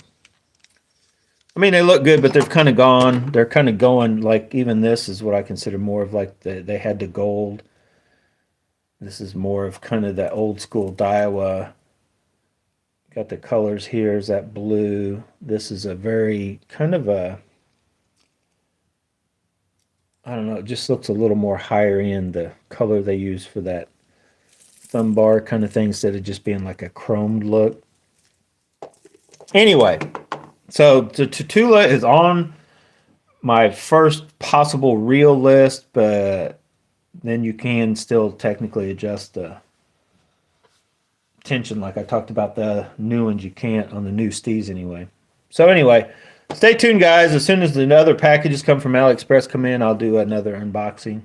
I mean, they look good, but they've kind of gone. They're kind of going like even this is what I consider more of like they had the gold. This is more of kind of that old school Daiwa. Got the colors here is that blue. This is a very kind of I don't know, it just looks a little more higher end, the color they use for that thumb bar kind of thing instead of just being like a chromed look. Anyway, so the Tatula is on my first possible reel list, but then you can still technically adjust the tension like I talked about the new ones. You can't on the new Steez anyway. So anyway, stay tuned, guys. As soon as the other packages come from AliExpress come in, I'll do another unboxing,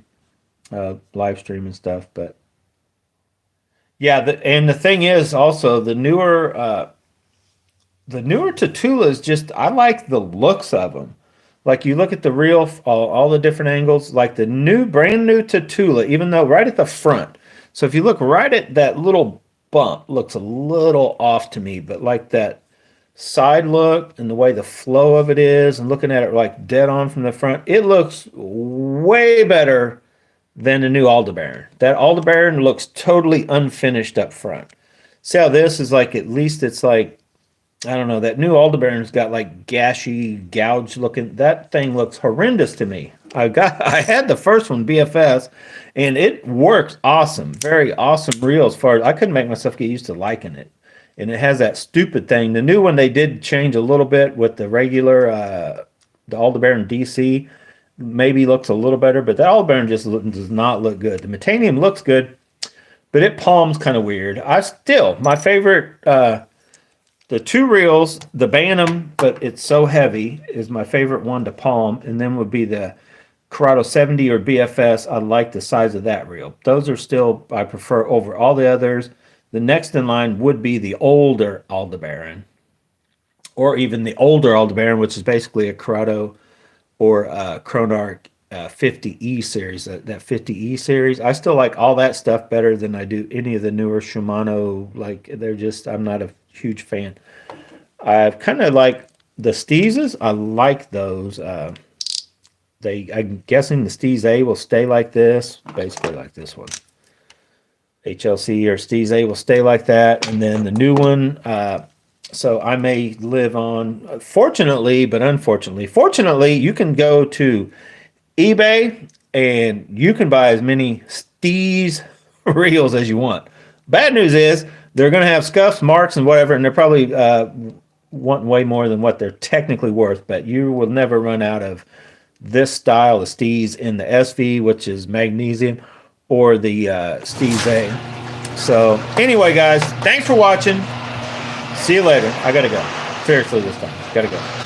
live stream and stuff. But yeah, and the thing is also the newer Tatulas, just I like the looks of them. Like you look at the reel, all the different angles, like the brand new Tatula, even though right at the front. So if you look right at that little bump, looks a little off to me, but like that side look and the way the flow of it is, and looking at it like dead on from the front, it looks way better than the new Aldebaran. That Aldebaran looks totally unfinished up front. See how this is like, at least it's like, I don't know, that new Aldebaran's got like gashy, gouged looking. That thing looks horrendous to me. I had the first one, BFS, and it works awesome. Very awesome reel as far as I couldn't make myself get used to liking it. And it has that stupid thing. The new one they did change a little bit with the regular, the Aldebaran DC. Maybe looks a little better, but that Aldebaran just does not look good. The Metanium looks good, but it palms kind of weird. My favorite, the two reels, the Bantam, but it's so heavy, is my favorite one to palm, and then would be the Corrado 70 or BFS. I like the size of that reel. Those are still, I prefer over all the others. The next in line would be the older Aldebaran, or even the older Aldebaran, which is basically a Corrado or Chronarch 50E series, that 50E series. I still like all that stuff better than I do any of the newer Shimano. Like, I'm not a huge fan. I kind of like the Steezes. I like those. I'm guessing the Steez A will stay like this, basically like this one. HLC or Steez A will stay like that, and then the new one. So I may live on, fortunately, but unfortunately. Fortunately, you can go to eBay and you can buy as many Steez reels as you want. Bad news is They're going to have scuffs, marks, and whatever, and they're probably wanting way more than what they're technically worth, but you will never run out of this style of steez in the SV, which is magnesium, or the steez A. So anyway, guys, thanks for watching. See you later. I got to go. Seriously this time. Got to go.